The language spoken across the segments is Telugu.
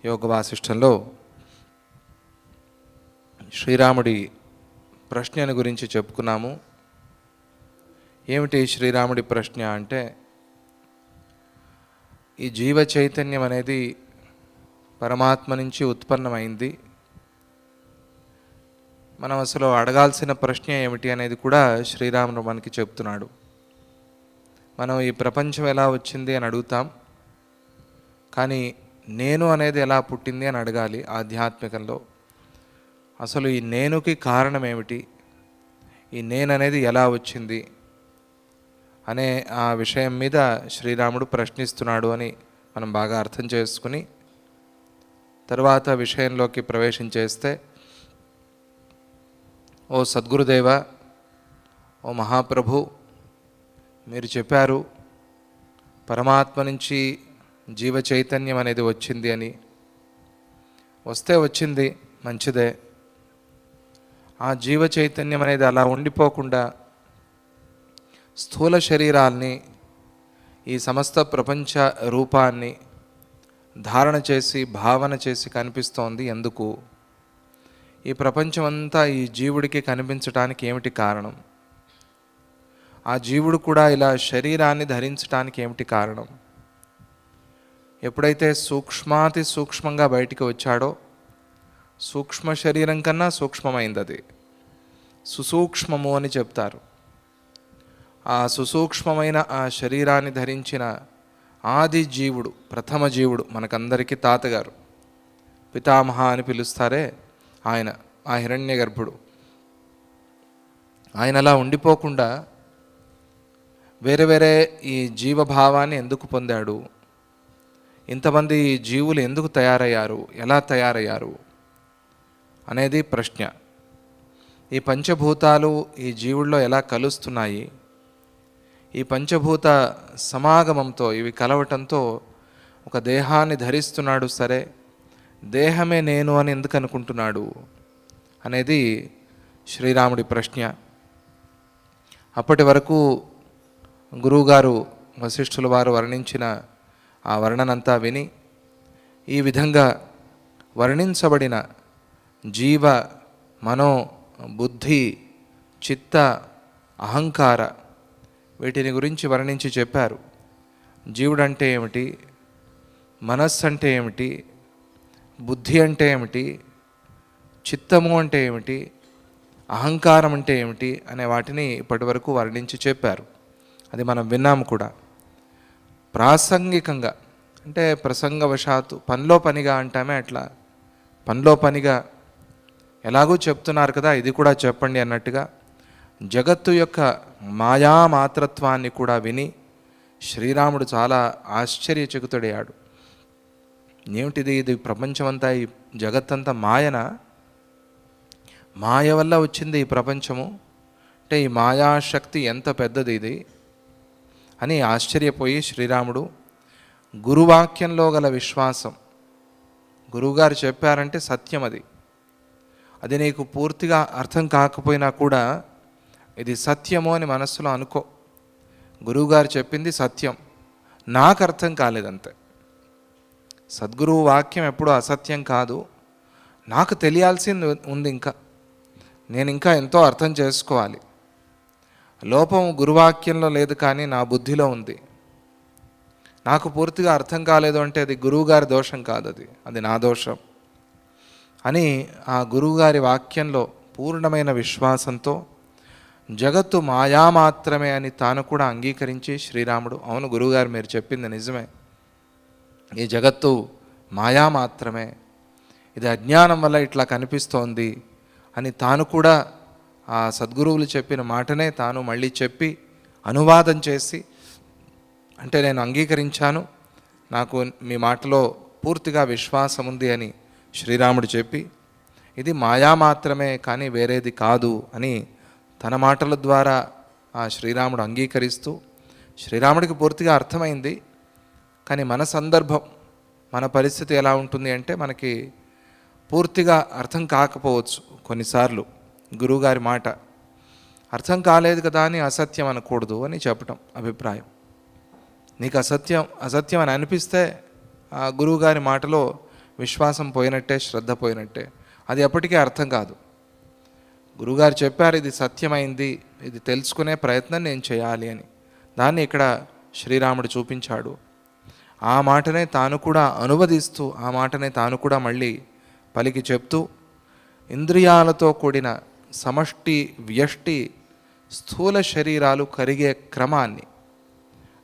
యోగ వాసిష్టంలో శ్రీరాముడి ప్రశ్నను గురించి చెప్పుకున్నాము. ఏమిటి శ్రీరాముడి ప్రశ్న అంటే, ఈ జీవ చైతన్యం అనేది పరమాత్మ నుంచి ఉత్పన్నమైంది. మనం అసలు అడగాల్సిన ప్రశ్న ఏమిటి అనేది కూడా శ్రీరాముడు మనకి చెప్తున్నాడు. మనం ఈ ప్రపంచం ఎలా వచ్చింది అని అడుగుతాం, కానీ నేను అనేది ఎలా పుట్టింది అని అడగాలి. ఆధ్యాత్మికంలో అసలు ఈ నేనుకి కారణం ఏమిటి, ఈ నేను అనేది ఎలా వచ్చింది అనే ఆ విషయం మీద శ్రీరాముడు ప్రశ్నిస్తున్నాడు అని మనం బాగా అర్థం చేసుకుని తరువాత విషయంలోకి ప్రవేశించేస్తే, ఓ సద్గురుదేవ, ఓ మహాప్రభు, మీరు చెప్పారు పరమాత్మ నుంచి జీవ చైతన్యం అనేది వచ్చింది అని. వస్తే వచ్చింది, మంచిదే. ఆ జీవ చైతన్యం అనేది అలా ఉండిపోకుండా స్థూల శరీరాల్ని, ఈ సమస్త ప్రపంచ రూపాన్ని ధారణ చేసి భావన చేసి కనిపిస్తోంది ఎందుకు? ఈ ప్రపంచం అంతా ఈ జీవుడికి కనిపించటానికి ఏమిటి కారణం? ఆ జీవుడు కూడా ఇలా శరీరాన్ని ధరించడానికి ఏమిటి కారణం? ఎప్పుడైతే సూక్ష్మాతి సూక్ష్మంగా బయటికి వచ్చాడో, సూక్ష్మ శరీరం కన్నా సూక్ష్మమైంది అది, సుసూక్ష్మము అని చెప్తారు. ఆ సుసూక్ష్మమైన ఆ శరీరాన్ని ధరించిన ఆది జీవుడు, ప్రథమ జీవుడు, మనకందరికీ తాతగారు, పితామహ అని పిలుస్తారే ఆయన, ఆ హిరణ్య గర్భుడు. ఆయన అలా ఉండిపోకుండా వేరే వేరే ఈ జీవభావాన్ని ఎందుకు పొందాడు? ఇంతమంది జీవులు ఎందుకు తయారయ్యారు, ఎలా తయారయ్యారు అనేది ప్రశ్న. ఈ పంచభూతాలు ఈ జీవుల్లో ఎలా కలుస్తున్నాయి? ఈ పంచభూత సమాగమంతో, ఇవి కలవటంతో ఒక దేహాన్ని ధరిస్తున్నాడు. సరే, దేహమే నేను అని ఎందుకు అనుకుంటున్నాడు అనేది శ్రీరాముడి ప్రశ్న. అప్పటి వరకు గురువుగారు వశిష్ఠుల వారు వర్ణించిన ఆ వర్ణనంతా విని, ఈ విధంగా వర్ణించబడిన జీవ, మనో, బుద్ధి, చిత్త, అహంకార, వీటిని గురించి వర్ణించి చెప్పారు. జీవుడు అంటే ఏమిటి, మనస్సు అంటే ఏమిటి, బుద్ధి అంటే ఏమిటి, చిత్తము అంటే ఏమిటి, అహంకారం అంటే ఏమిటి అనే వాటిని ఇప్పటి వరకు వర్ణించి చెప్పారు. అది మనం విన్నాము కూడా. ప్రాసంగికంగా అంటే ప్రసంగవశాత్తు, పనిలో పనిగా అంటామే, అట్లా పనిలో పనిగా ఎలాగూ చెప్తున్నారు కదా, ఇది కూడా చెప్పండి అన్నట్టుగా జగత్తు యొక్క మాయామాత్రత్వాన్ని కూడా విని శ్రీరాముడు చాలా ఆశ్చర్యచకితుడయ్యాడు. ఏమిటిది, ఇది ప్రపంచమంతా, ఈ జగత్తంతా మాయనా? మాయ వల్ల వచ్చింది ఈ ప్రపంచము అంటే ఈ మాయాశక్తి ఎంత పెద్దది ఇది అని ఆశ్చర్యపోయి శ్రీరాముడు గురువాక్యంలో గల విశ్వాసం, గురువుగారు చెప్పారంటే సత్యం, అది నీకు పూర్తిగా అర్థం కాకపోయినా కూడా ఇది సత్యము అని మనస్సులో అనుకో. గురువుగారు చెప్పింది సత్యం, నాకు అర్థం కాలేదంతే. సద్గురువు వాక్యం ఎప్పుడూ అసత్యం కాదు, నాకు తెలియాల్సింది ఉంది, నేను ఇంకా ఎంతో అర్థం చేసుకోవాలి. లోపం గురువాక్యంలో లేదు, కానీ నా బుద్ధిలో ఉంది. నాకు పూర్తిగా అర్థం కాలేదు అంటే అది గురువుగారి దోషం కాదు, అది నా దోషం అని ఆ గురువుగారి వాక్యంలో పూర్ణమైన విశ్వాసంతో జగత్తు మాయా మాత్రమే అని తాను కూడా అంగీకరించి శ్రీరాముడు, అవును గురువుగారు మీరు చెప్పింది నిజమే, ఈ జగత్తు మాయా మాత్రమే, ఇది అజ్ఞానం వల్ల ఇట్లా కనిపిస్తోంది అని తాను కూడా ఆ సద్గురువులు చెప్పిన మాటనే తాను మళ్ళీ చెప్పి అనువాదం చేసి, అంటే నేను అంగీకరించాను, నాకు మీ మాటలో పూర్తిగా విశ్వాసం ఉంది అని శ్రీరాముడు చెప్పి, ఇది మాయా మాత్రమే కానీ వేరేది కాదు అని తన మాటల ద్వారా ఆ శ్రీరాముడు అంగీకరిస్తూ, శ్రీరాముడికి పూర్తిగా అర్థమైంది. కానీ మన సందర్భం, మన పరిస్థితి ఎలా ఉంటుంది అంటే, మనకి పూర్తిగా అర్థం కాకపోవచ్చు. కొన్నిసార్లు గురువుగారి మాట అర్థం కాలేదు కదా అని అసత్యం అనకూడదు అని చెప్పటం అభిప్రాయం. నీకు అసత్యం అని అనిపిస్తే ఆ గురువుగారి మాటలో విశ్వాసం పోయినట్టే, శ్రద్ధ పోయినట్టే. అది ఎప్పటికీ అర్థం కాదు. గురువుగారు చెప్పారు ఇది సత్యమైంది, ఇది తెలుసుకునే ప్రయత్నం నేను చేయాలి అని. దాన్ని ఇక్కడ శ్రీరాముడు చూపించాడు. ఆ మాటనే తాను కూడా అనువదిస్తూ, ఆ మాటనే తాను కూడా మళ్ళీ పలికి చెప్తూ, ఇంద్రియాలతో కూడిన సమష్టి వ్యష్టి స్థూల శరీరాలు కరిగే క్రమాన్ని,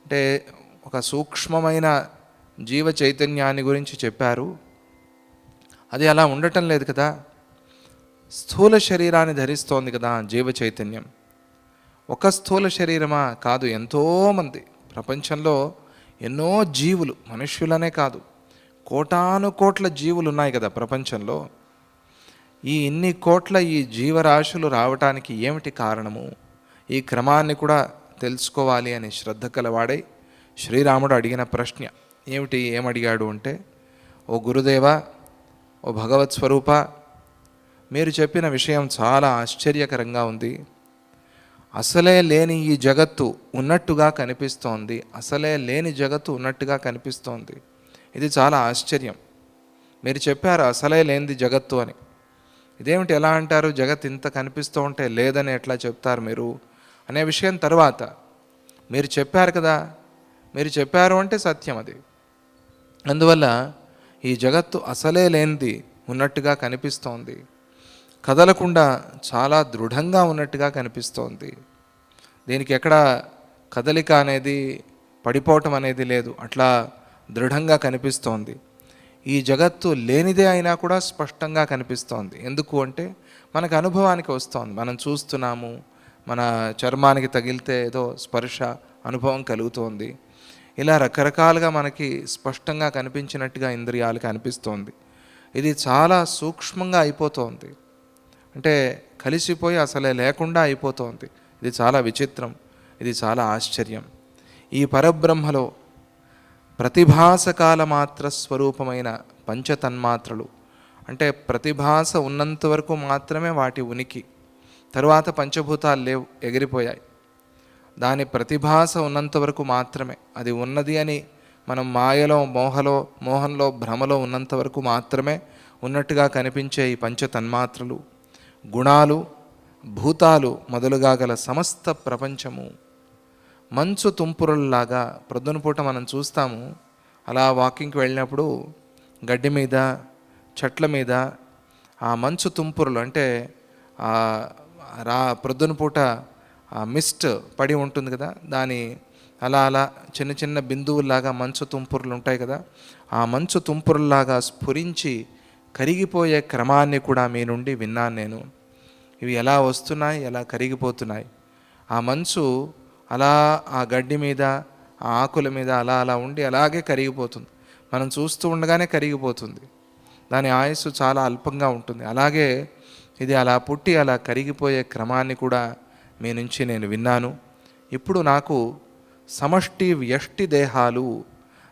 అంటే ఒక సూక్ష్మమైన జీవ చైతన్యాన్ని గురించి చెప్పారు. అది అలా ఉండటం లేదు కదా, స్థూల శరీరాన్ని ధరిస్తోంది కదా జీవ చైతన్యం. ఒక స్థూల శరీరమా కాదు, ఎంతోమంది ప్రపంచంలో ఎన్నో జీవులు, మనుష్యులనే కాదు కోటాను కోట్ల జీవులు ఉన్నాయి కదా ప్రపంచంలో. ఈ ఇన్ని కోట్ల ఈ జీవరాశులు రావటానికి ఏమిటి కారణము, ఈ క్రమాన్ని కూడా తెలుసుకోవాలి అని శ్రద్ధ కలవాడై శ్రీరాముడు అడిగిన ప్రశ్న ఏమడిగాడు అంటే, ఓ గురుదేవా, ఓ భగవత్ స్వరూప, మీరు చెప్పిన విషయం చాలా ఆశ్చర్యకరంగా ఉంది. అసలే లేని ఈ జగత్తు ఉన్నట్టుగా కనిపిస్తోంది, అసలే లేని జగత్తు ఉన్నట్టుగా కనిపిస్తోంది. ఇది చాలా ఆశ్చర్యం. మీరు చెప్పారు అసలే లేనిది జగత్తు అని. ఇదేమిటి, ఎలా అంటారు, జగత్ ఇంత కనిపిస్తూ ఉంటే లేదని ఎట్లా చెప్తారు మీరు అనే విషయం తర్వాత. మీరు చెప్పారు కదా, మీరు చెప్పారు అంటే సత్యం అది. అందువల్ల ఈ జగత్తు అసలే లేనిది ఉన్నట్టుగా కనిపిస్తోంది, కదలకుండా చాలా దృఢంగా ఉన్నట్టుగా కనిపిస్తోంది. దీనికి ఎక్కడ కదలిక అనేది, పడిపోవటం అనేది లేదు, అట్లా దృఢంగా కనిపిస్తోంది. ఈ జగత్తు లేనిదే అయినా కూడా స్పష్టంగా కనిపిస్తోంది. ఎందుకు అంటే మనకు అనుభవానికి వస్తోంది, మనం చూస్తున్నాము, మన చర్మానికి తగిలితే ఏదో స్పర్శ అనుభవం కలుగుతోంది. ఇలా రకరకాలుగా మనకి స్పష్టంగా కనిపించినట్టుగా ఇంద్రియాలకు అనిపిస్తోంది. ఇది చాలా సూక్ష్మంగా అయిపోతోంది, అంటే కలిసిపోయి అసలే లేకుండా అయిపోతోంది. ఇది చాలా విచిత్రం, ఇది చాలా ఆశ్చర్యం. ఈ పరబ్రహ్మలో ప్రతిభాసకాల మాత్ర స్వరూపమైన పంచతన్మాత్రలు, అంటే ప్రతిభాస ఉన్నంత వరకు మాత్రమే వాటి ఉనికి, తరువాత పంచభూతాలు లేవు, ఎగిరిపోయాయి. దాని ప్రతిభాస ఉన్నంత వరకు మాత్రమే అది ఉన్నది అని మనం మాయలో, మోహంలో, భ్రమలో ఉన్నంత వరకు మాత్రమే ఉన్నట్టుగా కనిపించే ఈ పంచతన్మాత్రలు, గుణాలు, భూతాలు మొదలుగా గల సమస్త ప్రపంచము మంచు తుంపురుల్లాగా ప్రొద్దునపూట మనం చూస్తాము. అలా వాకింగ్కి వెళ్ళినప్పుడు గడ్డి మీద, చెట్ల మీద ఆ మంచు తుంపురులు, అంటే ప్రొద్దునపూట ఆ మిస్ట్ పడి ఉంటుంది కదా, దాని అలా అలా చిన్న చిన్న బిందువుల్లాగా మంచు తుంపురులు ఉంటాయి కదా, ఆ మంచు తుంపురుల్లాగా స్ఫురించి కరిగిపోయే క్రమాన్ని కూడా మీ నుండి విన్నాను నేను. ఇవి ఎలా వస్తున్నాయి, ఎలా కరిగిపోతున్నాయి. ఆ మంచు అలా ఆ గడ్డి మీద, ఆ ఆకుల మీద అలా అలా ఉండి అలాగే కరిగిపోతుంది. మనం చూస్తూ ఉండగానే కరిగిపోతుంది. దాని ఆయుస్సు చాలా అల్పంగా ఉంటుంది. అలాగే ఇది అలా పుట్టి అలా కరిగిపోయే క్రమాన్ని కూడా మీ నుంచి నేను విన్నాను. ఇప్పుడు నాకు సమష్టి వ్యష్టి దేహాలు,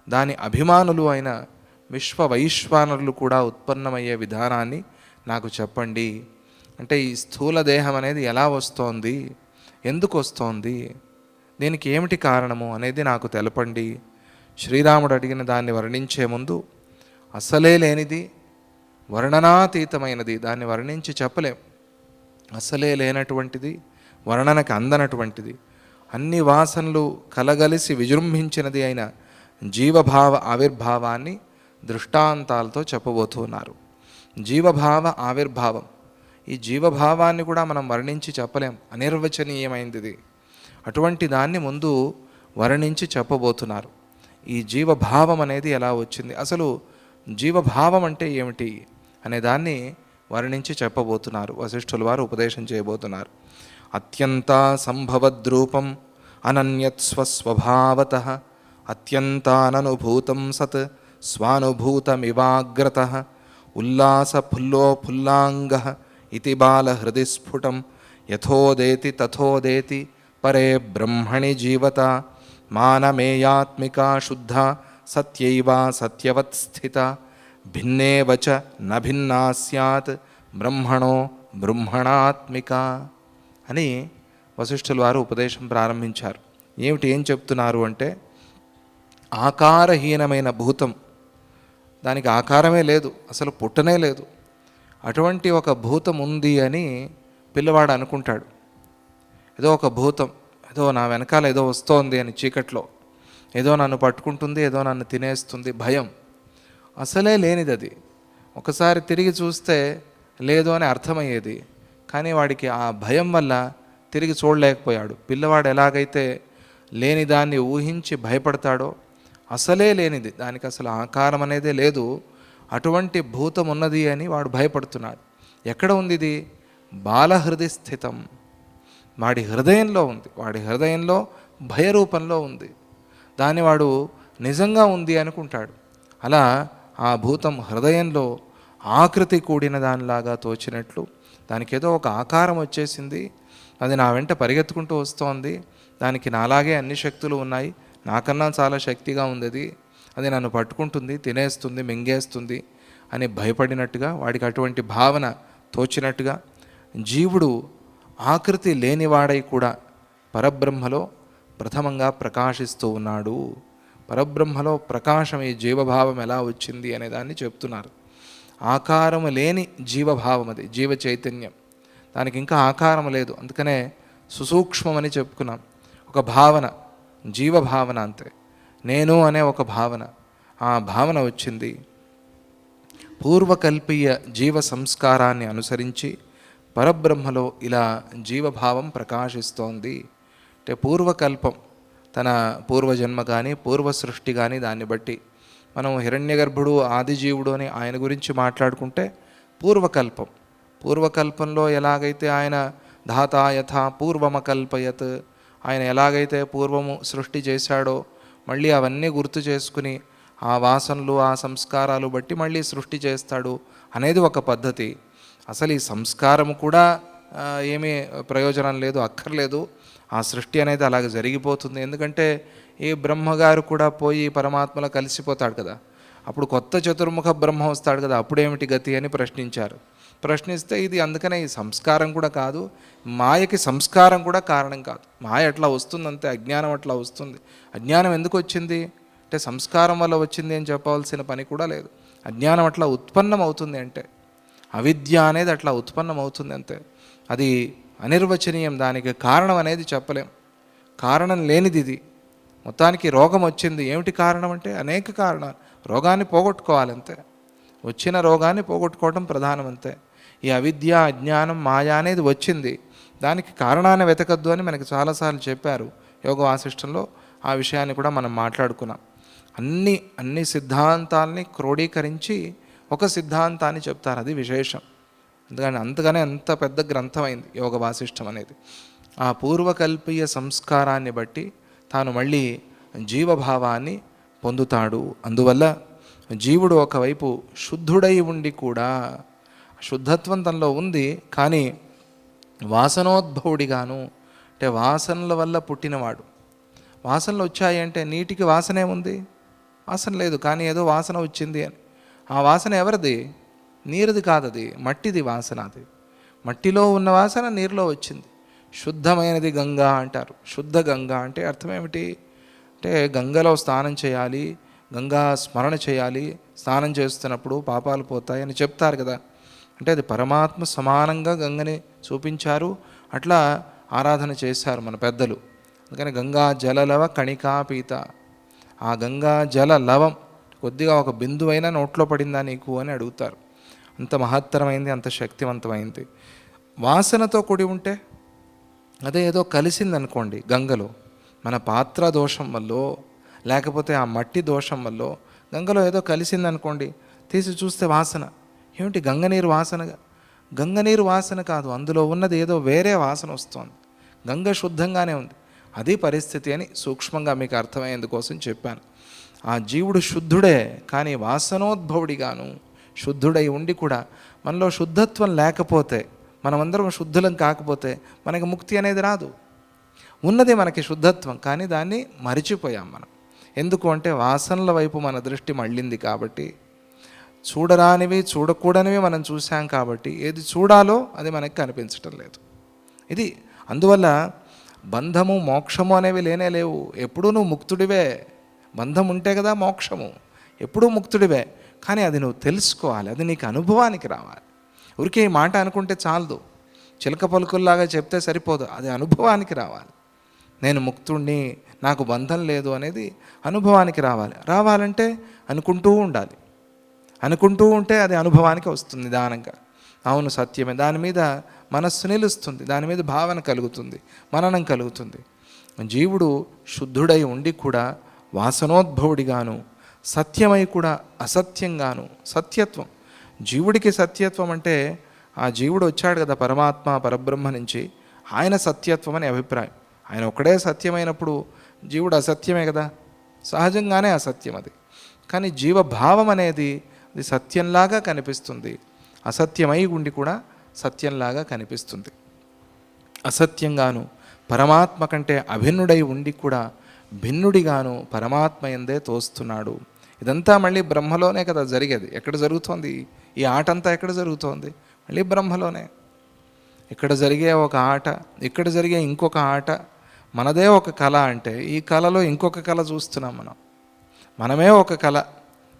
దాని అభిమానులు అయిన విశ్వ వైశ్వానరులు కూడా ఉత్పన్నమయ్యే విధానాన్ని నాకు చెప్పండి. అంటే ఈ స్థూల దేహం అనేది ఎలా వస్తోంది, ఎందుకు వస్తోంది, దీనికి ఏమిటి కారణము అనేది నాకు తెలపండి. శ్రీరాముడు అడిగిన దాన్ని వర్ణించే ముందు అసలే లేనిది, వర్ణనాతీతమైనది, దాన్ని వర్ణించి చెప్పలేం. అసలే లేనటువంటిది, వర్ణనకు అందనటువంటిది, అన్ని వాసనలు కలగలిసి విజృంభించినది అయిన జీవభావ ఆవిర్భావాన్ని దృష్టాంతాలతో చెప్పబోతున్నారు. జీవభావ ఆవిర్భావం, ఈ జీవభావాన్ని కూడా మనం వర్ణించి చెప్పలేం, అనిర్వచనీయమైనది ఇది. అటువంటి దాన్ని ముందు వర్ణించి చెప్పబోతున్నారు. ఈ జీవభావం అనేది ఎలా వచ్చింది, అసలు జీవభావం అంటే ఏమిటి అనే దాన్ని వర్ణించి చెప్పబోతున్నారు. వశిష్ఠుల వారు ఉపదేశం చేయబోతున్నారు. అత్యంత సంభవద్రూపం అనన్యత్ స్వస్వభావతః అత్యంతాననుభూతం సత్ స్వానుభూతమివాగ్రతః ఉల్లాసఫుల్లోఫుల్లాంగః ఇతి బాలహృది స్ఫుటం యథోదేతి తథోదేతి పరే బ్రహ్మణి జీవత మానమేయాత్మికా శుద్ధ సత్యైవ సత్యవత్ స్థిత భిన్నేవ చ న భిన్నా స్యాత్ బ్రహ్మణో బ్రహ్మణాత్మిక అని వశిష్ఠుల వారు ఉపదేశం ప్రారంభించారు. ఏం చెప్తున్నారు అంటే, ఆకారహీనమైన భూతం దానికి ఆకారమే లేదు, అసలు పుట్టనే లేదు. అటువంటి ఒక భూతం ఉంది అని పిల్లవాడు అనుకుంటాడు. ఏదో ఒక భూతం, ఏదో నా వెనకాల ఏదో వస్తోంది అని చీకట్లో, ఏదో నన్ను పట్టుకుంటుంది, ఏదో నన్ను తినేస్తుంది, భయం. అసలే లేనిది అది. ఒకసారి తిరిగి చూస్తే లేదు అని అర్థమయ్యేది. కానీ వాడికి ఆ భయం వల్ల తిరిగి చూడలేకపోయాడు. పిల్లవాడు ఎలాగైతే లేని దాన్ని ఊహించి భయపడతాడో, అసలే లేనిది, దానికి అసలు ఆకారం అనేదే లేదు, అటువంటి భూతం ఉన్నది అని వాడు భయపడుతున్నాడు. ఎక్కడ ఉంది ఇది? బాలహృదయ స్థితం, వాడి హృదయంలో ఉంది. వాడి హృదయంలో భయరూపంలో ఉంది. దాన్ని వాడు నిజంగా ఉంది అనుకుంటాడు. అలా ఆ భూతం హృదయంలో ఆకృతి కూడిన దానిలాగా తోచినట్లు, దానికి ఏదో ఒక ఆకారం వచ్చేసింది, అది నా వెంట పరిగెత్తుకుంటూ వస్తోంది, దానికి నాలాగే అన్ని శక్తులు ఉన్నాయి, నాకన్నా చాలా శక్తిగా ఉంది, అది నన్ను పట్టుకుంటుంది, తినేస్తుంది, మింగేస్తుంది అని భయపడినట్టుగా, వాడికి అటువంటి భావన తోచినట్టుగా, జీవుడు ఆకృతి లేనివాడై కూడా పరబ్రహ్మలో ప్రథమంగా ప్రకాశిస్తూ ఉన్నాడు. పరబ్రహ్మలో ప్రకాశం, ఈ జీవభావం ఎలా వచ్చింది అనే దాన్ని చెప్తున్నారు. ఆకారము లేని జీవభావం, అది జీవ చైతన్యం, దానికి ఇంకా ఆకారం లేదు. అందుకనే సుసూక్ష్మమని చెప్పుకున్నాం. ఒక భావన, జీవభావన అంతే, నేను అనే ఒక భావన, ఆ భావన వచ్చింది. పూర్వకల్పీయ జీవ సంస్కారాన్ని అనుసరించి పరబ్రహ్మలో ఇలా జీవభావం ప్రకాశిస్తోంది. అంటే పూర్వకల్పం, తన పూర్వజన్మ కానీ పూర్వ సృష్టి కానీ దాన్ని బట్టి మనం హిరణ్యగర్భుడు ఆదిజీవుడు అని ఆయన గురించి మాట్లాడుకుంటే పూర్వకల్పం, పూర్వకల్పంలో ఎలాగైతే ఆయన ధాతా యథా పూర్వమకల్పయత్, ఆయన ఎలాగైతే పూర్వము సృష్టి చేశాడో మళ్ళీ అవన్నీ గుర్తు చేసుకుని ఆ వాసనలు ఆ సంస్కారాలు బట్టి మళ్ళీ సృష్టి చేస్తాడు అనేది ఒక పద్ధతి. అసలు ఈ సంస్కారము కూడా ఏమీ ప్రయోజనం లేదు, అక్కర్లేదు, ఆ సృష్టి అనేది అలాగ జరిగిపోతుంది. ఎందుకంటే ఈ బ్రహ్మగారు కూడా పోయి పరమాత్మలో కలిసిపోతాడు కదా, అప్పుడు కొత్త చతుర్ముఖ బ్రహ్మ వస్తాడు కదా, అప్పుడేమిటి గతి అని ప్రశ్నించారు. ప్రశ్నిస్తే ఇది అందుకనే ఈ సంస్కారం కూడా కాదు, మాయకి సంస్కారం కూడా కారణం కాదు. మాయ అట్లా వస్తుందంతే, అజ్ఞానం అట్లా వస్తుంది. అజ్ఞానం ఎందుకు వచ్చింది అంటే సంస్కారం వల్ల వచ్చింది అని చెప్పవలసిన పని కూడా లేదు. అజ్ఞానం అట్లా ఉత్పన్నం అవుతుంది అంటే, అవిద్య అనేది అట్లా ఉత్పన్నం అవుతుంది అంతే. అది అనిర్వచనీయం, దానికి కారణం అనేది చెప్పలేం, కారణం లేనిది ఇది. మొత్తానికి రోగం వచ్చింది, ఏమిటి కారణం అంటే అనేక కారణాలు, రోగాన్ని పోగొట్టుకోవాలంతే, వచ్చిన రోగాన్ని పోగొట్టుకోవడం ప్రధానం అంతే. ఈ అవిద్య అజ్ఞానం మాయ అనేది వచ్చింది, దానికి కారణాన్ని వెతకద్దు అని మనకి చాలాసార్లు చెప్పారు యోగ వాసిష్టంలో. ఆ విషయాన్ని కూడా మనం మాట్లాడుకున్నాం. అన్ని సిద్ధాంతాలని క్రోడీకరించి ఒక సిద్ధాంతాన్ని చెప్తారు, అది విశేషం. అందుకనే అంత పెద్ద గ్రంథమైంది యోగ వాసిష్టం అనేది. ఆ పూర్వకల్పీయ సంస్కారాన్ని బట్టి తాను మళ్ళీ జీవభావాన్ని పొందుతాడు. అందువల్ల జీవుడు ఒకవైపు శుద్ధుడై ఉండి కూడా, శుద్ధత్వం తనలో ఉంది, కానీ వాసనోద్భవుడిగాను, అంటే వాసనల వల్ల పుట్టినవాడు. వాసనలు వచ్చాయి అంటే నీటికి వాసనే ఉంది, వాసన లేదు, కానీ ఏదో వాసన వచ్చింది అని. ఆ వాసన ఎవరిది? నీరుది కాదది, మట్టిది వాసన. అది మట్టిలో ఉన్న వాసన నీరులో వచ్చింది. శుద్ధమైనది గంగా అంటారు. శుద్ధ గంగా అంటే అర్థం ఏమిటి అంటే గంగలో స్నానం చేయాలి, గంగా స్మరణ చేయాలి, స్నానం చేస్తున్నప్పుడు పాపాలు పోతాయి అని చెప్తారు కదా. అంటే అది పరమాత్మ సమానంగా గంగని చూపించారు, అట్లా ఆరాధన చేశారు మన పెద్దలు. అందుకని గంగా జలలవ కణికాపీత, ఆ గంగా జల లవం కొద్దిగా ఒక బిందువైనా నోట్లో పడిందా నీకు అని అడుగుతారు. అంత మహత్తరమైంది, అంత శక్తివంతమైంది. వాసనతో కూడి ఉంటే అదే ఏదో కలిసిందనుకోండి గంగలో, మన పాత్ర దోషం వల్ల లేకపోతే ఆ మట్టి దోషం వల్ల గంగలో ఏదో కలిసిందనుకోండి, తీసి చూస్తే వాసన ఏమిటి? గంగనీరు వాసనగా, గంగనీరు వాసన కాదు, అందులో ఉన్నది ఏదో వేరే వాసన వస్తుంది. గంగ శుద్ధంగానే ఉంది, అది పరిస్థితి అని సూక్ష్మంగా మీకు అర్థమయ్యేందుకోసం చెప్పాను. ఆ జీవుడు శుద్ధుడే, కానీ వాసనోద్భవుడిగాను శుద్ధుడై ఉండి కూడా మనలో శుద్ధత్వం లేకపోతే, మనమందరం శుద్ధులం కాకపోతే మనకి ముక్తి అనేది రాదు. ఉన్నది మనకి శుద్ధత్వం, కానీ దాన్ని మరిచిపోయాం మనం. ఎందుకు అంటే వాసనల వైపు మన దృష్టి మళ్ళింది కాబట్టి, చూడరానివి చూడకూడనివి మనం చూసాం కాబట్టి, ఏది చూడాలో అది మనకి కనిపించటం లేదు. ఇది అందువల్ల బంధము మోక్షము అనేవి లేనే లేవు. ఎప్పుడూ నువ్వు ముక్తుడివే. బంధం ఉంటే కదా మోక్షము, ఎప్పుడూ ముక్తుడివే. కానీ అది నువ్వు తెలుసుకోవాలి, అది నీకు అనుభవానికి రావాలి. ఊరికే ఈ మాట అనుకుంటే చాలదు, చిలక పలుకుల్లాగా చెప్తే సరిపోదు, అది అనుభవానికి రావాలి. నేను ముక్తుణ్ణి, నాకు బంధం లేదు అనేది అనుభవానికి రావాలి. రావాలంటే అనుకుంటూ ఉండాలి, అనుకుంటూ ఉంటే అది అనుభవానికి వస్తుంది నిదానంగా. అవును సత్యమే, దాని మీద మనస్సు నిలుస్తుంది, దాని మీద భావన కలుగుతుంది, మననం కలుగుతుంది. జీవుడు శుద్ధుడై ఉండి కూడా వాసనోద్భవుడిగాను, సత్యమై కూడా అసత్యంగాను, సత్యత్వం జీవుడికి సత్యత్వం అంటే ఆ జీవుడు వచ్చాడు కదా పరమాత్మ పరబ్రహ్మ నుంచి, ఆయన సత్యత్వం అని అభిప్రాయం. ఆయన ఒక్కడే సత్యమైనప్పుడు జీవుడు అసత్యమే కదా, సహజంగానే అసత్యం అది. కానీ జీవభావం అనేది అది సత్యంలాగా కనిపిస్తుంది, అసత్యమై ఉండి కూడా సత్యంలాగా కనిపిస్తుంది. అసత్యంగాను పరమాత్మ కంటే అభిన్నుడై ఉండి కూడా భిన్నుడిగాను పరమాత్మ యందే తోస్తున్నాడు. ఇదంతా మళ్ళీ బ్రహ్మలోనే కదా జరిగేది. ఎక్కడ జరుగుతోంది ఈ ఆట అంతా? ఎక్కడ జరుగుతోంది? మళ్ళీ బ్రహ్మలోనే. ఇక్కడ జరిగే ఒక ఆట, ఇక్కడ జరిగే ఇంకొక ఆట, మనదే ఒక కళ అంటే ఈ కళలో ఇంకొక కళ చూస్తున్నాం మనం. మనమే ఒక కళ,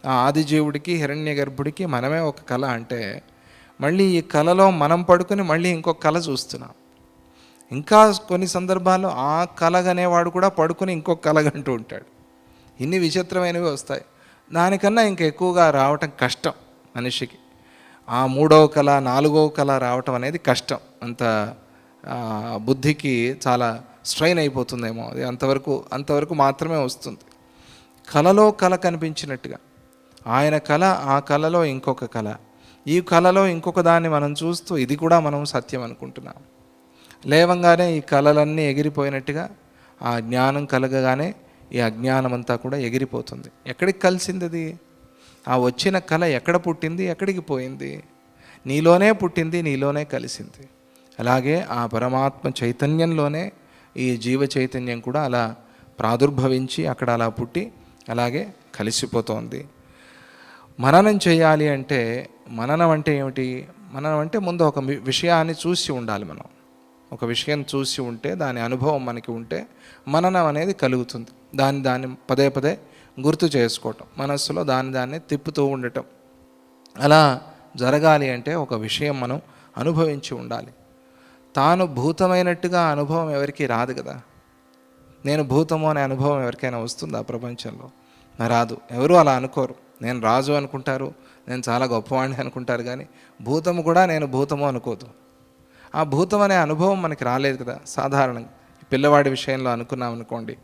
ఆ ఆదిజీవుడికి హిరణ్య గర్భుడికి మనమే ఒక కళ అంటే మళ్ళీ ఈ కళలో మనం పడుకుని మళ్ళీ ఇంకొక కళ చూస్తున్నాం. ఇంకా కొన్ని సందర్భాల్లో ఆ కలగనేవాడు కూడా పడుకుని ఇంకొక కలగంటూ ఉంటాడు. ఇన్ని విచిత్రమైనవి వస్తాయి. దానికన్నా ఇంకా ఎక్కువగా రావటం కష్టం మనిషికి. ఆ మూడవ కళ, నాలుగవ కళ రావటం అనేది కష్టం. అంత బుద్ధికి చాలా స్ట్రెయిన్ అయిపోతుందేమో, అది అంతవరకు మాత్రమే వస్తుంది. కళలో కళ కనిపించినట్టుగా ఆయన కళ, ఆ కళలో ఇంకొక కళ, ఈ కళలో ఇంకొక దాన్ని మనం చూస్తూ ఇది కూడా మనం సత్యం అనుకుంటున్నాం. లేవంగానే ఈ కళలన్నీ ఎగిరిపోయినట్టుగా ఆ జ్ఞానం కలగగానే ఈ అజ్ఞానం అంతా కూడా ఎగిరిపోతుంది. ఎక్కడికి కలిసింది అది? ఆ వచ్చిన కళ ఎక్కడ పుట్టింది, ఎక్కడికి పోయింది? నీలోనే పుట్టింది, నీలోనే కలిసింది. అలాగే ఆ పరమాత్మ చైతన్యంలోనే ఈ జీవ చైతన్యం కూడా అలా ప్రాదుర్భవించి అక్కడ అలా పుట్టి అలాగే కలిసిపోతోంది. మననం చేయాలి అంటే, మననం అంటే ఏమిటి? మననం అంటే ముందు ఒక విషయాన్ని చూసి ఉండాలి. మనం ఒక విషయం చూసి ఉంటే, దాని అనుభవం మనకి ఉంటే మననం అనేది కలుగుతుంది. దాన్ని పదే పదే గుర్తు చేసుకోవటం, మనస్సులో దాన్ని తిప్పుతూ ఉండటం. అలా జరగాలి అంటే ఒక విషయం మనం అనుభవించి ఉండాలి. తాను భూతమైనట్టుగా అనుభవం ఎవరికి రాదు కదా. నేను భూతము అనే అనుభవం ఎవరికైనా వస్తుందా ప్రపంచంలో? రాదు. ఎవరు అలా అనుకోరు. నేను రాజు అనుకుంటారు, నేను చాలా గొప్పవాడిని అనుకుంటారు, కానీ భూతము కూడా నేను భూతము అనుకోదు. ఆ భూతం అనే అనుభవం మనకి రాలేదు కదా. సాధారణంగా పిల్లవాడి విషయంలో అనుకున్నాం అనుకోండి,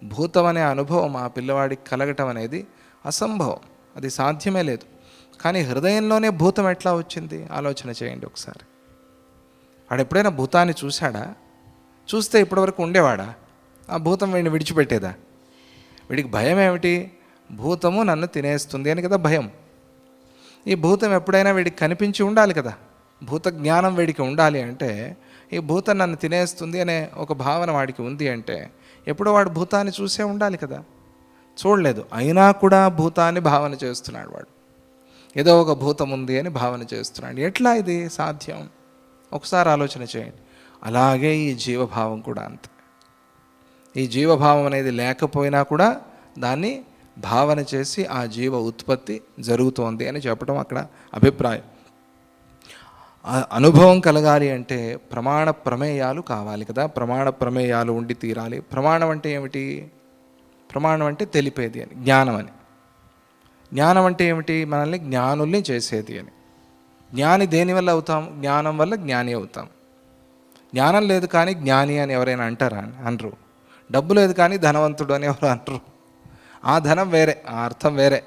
భూతం అనే అనుభవం ఆ పిల్లవాడికి కలగటం అనేది అసంభవం, అది సాధ్యమే లేదు. కానీ హృదయంలోనే భూతం ఎట్లా వచ్చింది ఆలోచన చేయండి ఒకసారి. వాడు ఎప్పుడైనా భూతాన్ని చూశాడా? చూస్తే ఇప్పటివరకు ఉండేవాడా? ఆ భూతం వీడిని విడిచిపెట్టేదా? వీడికి భయం ఏమిటి? భూతము నన్ను తినేస్తుంది అని కదా భయం. ఈ భూతం ఎప్పుడైనా వీడికి కనిపించి ఉండాలి కదా. భూత జ్ఞానం వీడికి ఉండాలి అంటే, ఈ భూతం నన్ను తినేస్తుంది అనే ఒక భావన వాడికి ఉంది అంటే ఎప్పుడో వాడు భూతాన్ని చూసే ఉండాలి కదా. చూడలేదు, అయినా కూడా భూతాన్ని భావన చేస్తున్నాడు వాడు. ఏదో ఒక భూతం ఉంది అని భావన చేస్తున్నాడు. ఎట్లా ఇది సాధ్యం? ఒకసారి ఆలోచన చేయండి. అలాగే ఈ జీవభావం కూడా అంతే. ఈ జీవభావం అనేది లేకపోయినా కూడా దాన్ని భావన చేసి ఆ జీవ ఉత్పత్తి జరుగుతోంది అని చెప్పడం అక్కడ అభిప్రాయం. అనుభవం కలగాలి అంటే ప్రమాణ ప్రమేయాలు కావాలి కదా. ప్రమాణ ప్రమేయాలు ఉండి తీరాలి. ప్రమాణం అంటే ఏమిటి? ప్రమాణం అంటే తెలిపేది అని, జ్ఞానం అని. జ్ఞానం అంటే ఏమిటి? మనల్ని జ్ఞానుల్ని చేసేది అని. జ్ఞాని దేనివల్ల అవుతాం? జ్ఞానం వల్ల జ్ఞాని అవుతాం. జ్ఞానం లేదు కానీ జ్ఞాని అని ఎవరైనా అంటారా? అనరు. డబ్బు లేదు కానీ ధనవంతుడు అని ఎవరు అనరు. ఆ ధనం వేరే, ఆ అర్థం వేరే.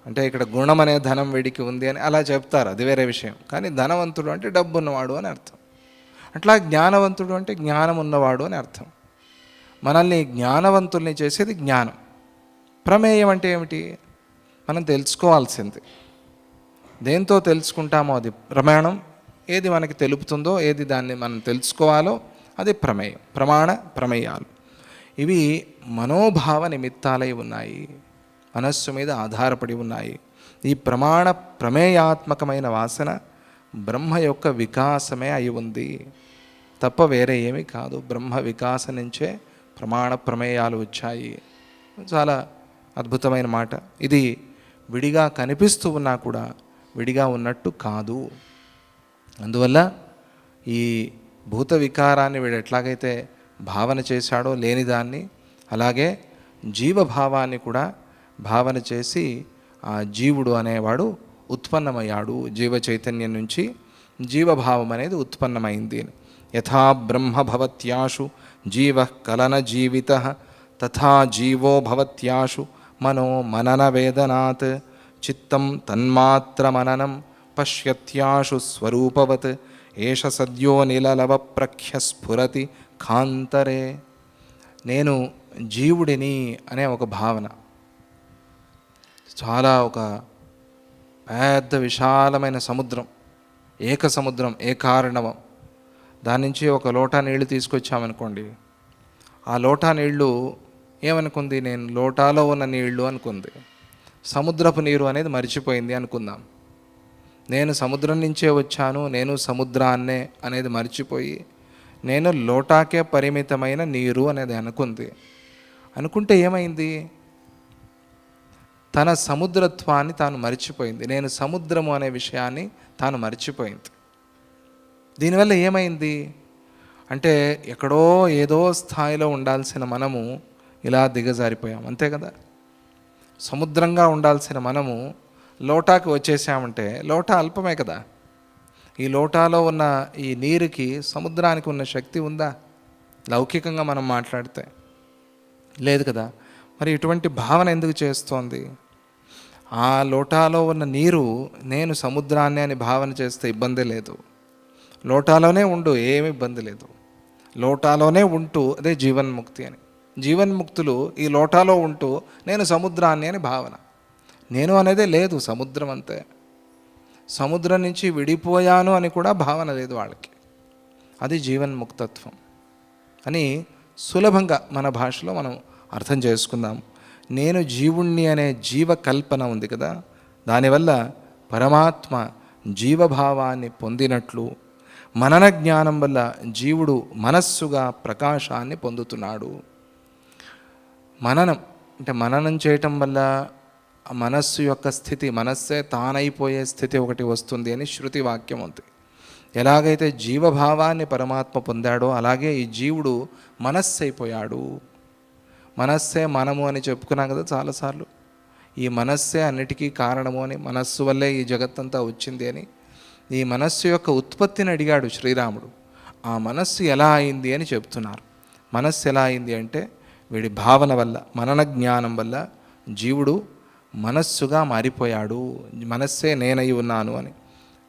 అంటే ఇక్కడ గుణం అనే ధనం వీడికి ఉంది అని అలా చెప్తారు, అది వేరే విషయం. కానీ ధనవంతుడు అంటే డబ్బు ఉన్నవాడు అని అర్థం. అట్లా జ్ఞానవంతుడు అంటే జ్ఞానం ఉన్నవాడు అని అర్థం. మనల్ని జ్ఞానవంతుల్ని చేసేది జ్ఞానం. ప్రమేయం అంటే ఏమిటి? మనం తెలుసుకోవాల్సింది. దేంతో తెలుసుకుంటామో అది ప్రమాణం. ఏది మనకి తెలుపుతుందో, ఏది దాన్ని మనం తెలుసుకోవాలో అది ప్రమేయం. ప్రమాణ ప్రమేయాలు ఇవి మనోభావ నిమిత్తాలై ఉన్నాయి, మనస్సు మీద ఆధారపడి ఉన్నాయి. ఈ ప్రమాణ ప్రమేయాత్మకమైన వాసన బ్రహ్మ యొక్క వికాసమే అయి ఉంది తప్ప వేరే ఏమీ కాదు. బ్రహ్మ వికాసం నుంచే ప్రమాణ ప్రమేయాలు వచ్చాయి. చాలా అద్భుతమైన మాట ఇది. విడిగా కనిపిస్తూ ఉన్నా కూడా విడిగా ఉన్నట్టు కాదు. అందువల్ల ఈ భూత వికారాన్ని వీడు ఎట్లాగైతే భావన చేశాడో లేనిదాన్ని, అలాగే జీవభావాన్ని కూడా భావన చేసి ఆ జీవుడు అనేవాడు ఉత్పన్నమయ్యాడు. జీవ చైతన్యం నుంచి జీవభావం అనేది ఉత్పన్నమైంది. యథా బ్రహ్మ భవత్యాశు జీవ కలన జీవిత తథా జీవో భవత్యాశు మనో మనన వేదనాత్ చిత్తం తన్మాత్ర మననం పశ్యత్యాశు స్వరూపవత్ ఏష సద్యో నిలలవ ప్రఖ్య స్ఫురతి కాంతరే. నేను జీవుడిని అనే ఒక భావన, చాలా ఒక పెద్ద విశాలమైన సముద్రం, ఏక సముద్రం, ఏకారణవం. దాని నుంచి ఒక లోటా నీళ్లు తీసుకొచ్చామనుకోండి, ఆ లోటా నీళ్లు ఏమనుకుంది? నేను లోటాలో ఉన్న నీళ్లు అనుకుంది. సముద్రపు నీరు అనేది మర్చిపోయింది అనుకుందాం. నేను సముద్రం నుంచే వచ్చాను, నేను సముద్రాన్నే అనేది మర్చిపోయి నేను లోటాకే పరిమితమైన నీరు అనేది అనుకుంది. అనుకుంటే ఏమైంది? తన సముద్రత్వాన్ని తాను మర్చిపోయింది. నేను సముద్రము అనే విషయాన్ని తాను మర్చిపోయింది. దీనివల్ల ఏమైంది అంటే, ఎక్కడో ఏదో స్థాయిలో ఉండాల్సిన మనము ఇలా దిగజారిపోయాం, అంతే కదా. సముద్రంగా ఉండాల్సిన మనము లోటాకి వచ్చేసామంటే లోటా అల్పమే కదా. ఈ లోటాలో ఉన్న ఈ నీరుకి సముద్రానికి ఉన్న శక్తి ఉందా? లౌకికంగా మనం మాట్లాడితే లేదు కదా. మరి ఇటువంటి భావన ఎందుకు చేస్తోంది? ఆ లోటాలో ఉన్న నీరు నేను సముద్రాన్ని అని భావన చేస్తే ఇబ్బంది లేదు. లోటాలోనే ఉండు, ఏమి ఇబ్బంది లేదు. లోటాలోనే ఉంటూ అదే జీవన్ముక్తి అని. జీవన్ముక్తులు ఈ లోటాలో ఉంటూ నేను సముద్రాన్ని అని భావన. నేను అనేదే లేదు, సముద్రం అంతే. సముద్రం నుంచి విడిపోయాను అని కూడా భావన లేదు వాళ్ళకి. అది జీవన్ముక్తత్వం అని సులభంగా మన భాషలో మనం అర్థం చేసుకుందాం. నేను జీవుణ్ణి అనే జీవకల్పన ఉంది కదా, దానివల్ల పరమాత్మ జీవభావాన్ని పొందినట్లు మనన జ్ఞానం వల్ల జీవుడు మనస్సుగా ప్రకాశాన్ని పొందుతున్నాడు. మననం అంటే మననం చేయటం వల్ల మనస్సు యొక్క స్థితి, మనస్సే తానైపోయే స్థితి ఒకటి వస్తుంది అని శృతి వాక్యం ఉంది. ఎలాగైతే జీవభావాన్ని పరమాత్మ పొందాడో అలాగే ఈ జీవుడు మనస్సు అయిపోయాడు. మనస్సే మనము అని చెప్పుకున్నాం కదా చాలాసార్లు. ఈ మనస్సే అన్నిటికీ కారణము అని, మనస్సు వల్లే ఈ జగత్తంతా వచ్చింది అని. ఈ మనస్సు యొక్క ఉత్పత్తిని అడిగాడు శ్రీరాముడు. ఆ మనస్సు ఎలా అయింది అని చెప్తున్నారు. మనస్సు ఎలా అయింది అంటే వీడి భావన వల్ల, మనన జ్ఞానం వల్ల జీవుడు మనస్సుగా మారిపోయాడు. మనస్సే నేనై ఉన్నాను అని.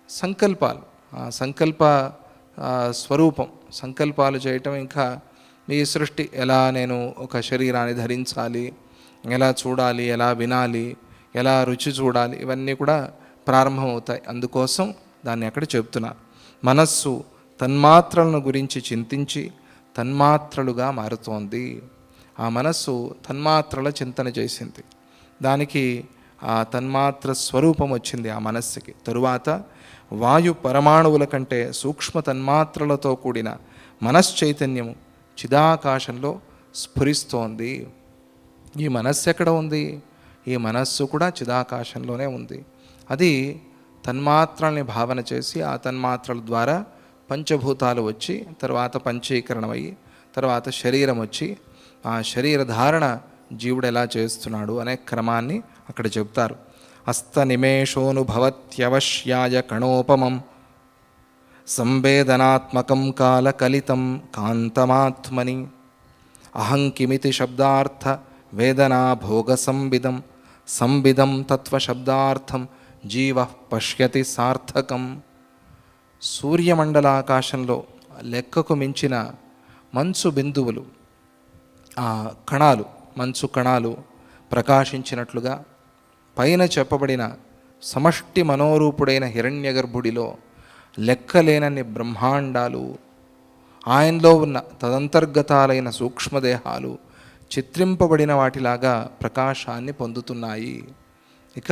సంకల్పాలు, ఆ సంకల్ప స్వరూపం, సంకల్పాలు చేయటం, ఇంకా ఈ సృష్టి ఎలా నేను ఒక శరీరాన్ని ధరించాలి, ఎలా చూడాలి, ఎలా వినాలి, ఎలా రుచి చూడాలి, ఇవన్నీ కూడా ప్రారంభమవుతాయి. అందుకోసం దాన్ని అక్కడ చెప్తున్నా. మనస్సు తన్మాత్రలను గురించి చింతించి తన్మాత్రలుగా మారుతోంది. ఆ మనస్సు తన్మాత్రల చింతన చేసింది. దానికి ఆ తన్మాత్ర స్వరూపం వచ్చింది ఆ మనస్సుకి. తరువాత వాయు పరమాణువుల కంటే సూక్ష్మ తన్మాత్రలతో కూడిన మనశ్చైతన్యము చిదాకాశంలో స్ఫురిస్తోంది. ఈ మనస్సు ఎక్కడ ఉంది? ఈ మనస్సు కూడా చిదాకాశంలోనే ఉంది. అది తన్మాత్రల్ని భావన చేసి ఆ తన్మాత్రల ద్వారా పంచభూతాలు వచ్చి, తర్వాత పంచీకరణం అయ్యి, తర్వాత శరీరం వచ్చి, ఆ శరీర ధారణ జీవుడు ఎలా చేస్తున్నాడు అనే క్రమాన్ని అక్కడ చెప్తారు. హస్తనిమేషోనుభవత్యవశ్యాయ కణోపమం సంవేదనాత్మకం కాలకలితం కాంతమాత్మని అహంకిమితి శబ్దార్థ వేదనా భోగ సంవిదం సంవిదం తత్వశబ్దార్థం జీవ పశ్యతి సార్థకం. సూర్యమండలాకాశంలో లెక్కకు మించిన మంచు బిందువులు, ఆ కణాలు, మంచు కణాలు ప్రకాశించినట్లుగా పైన చెప్పబడిన సమష్టి మనోరూపుడైన హిరణ్యగర్భుడిలో లెక్కలేనన్ని బ్రహ్మాండాలు, ఆయనలో ఉన్న తదంతర్గతాలైన సూక్ష్మదేహాలు చిత్రింపబడిన వాటిలాగా ప్రకాశాన్ని పొందుతున్నాయి. ఇక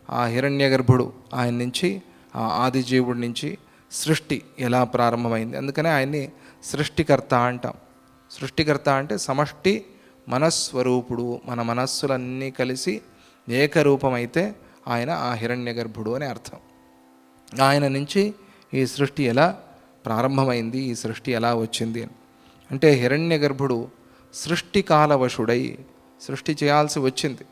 ఆ హిరణ్యగర్భుడు, ఆయన నుంచి, ఆ ఆదిజీవుడి నుంచి సృష్టి ఎలా ప్రారంభమైంది. అందుకనే ఆయన్ని సృష్టికర్త అంటాం. సృష్టికర్త అంటే సమష్టి మనస్వరూపుడు. మన మనస్సులన్నీ కలిసి ఏకరూపమైతే ఆయన ఆ హిరణ్యగర్భుడు అని అర్థం. ఆయన నుంచి ఈ సృష్టి ఎలా ప్రారంభమైంది, ఈ సృష్టి ఎలా వచ్చింది అంటే హిరణ్యగర్భుడు సృష్టికాలవశుడై సృష్టి చేయాల్సి వచ్చింది.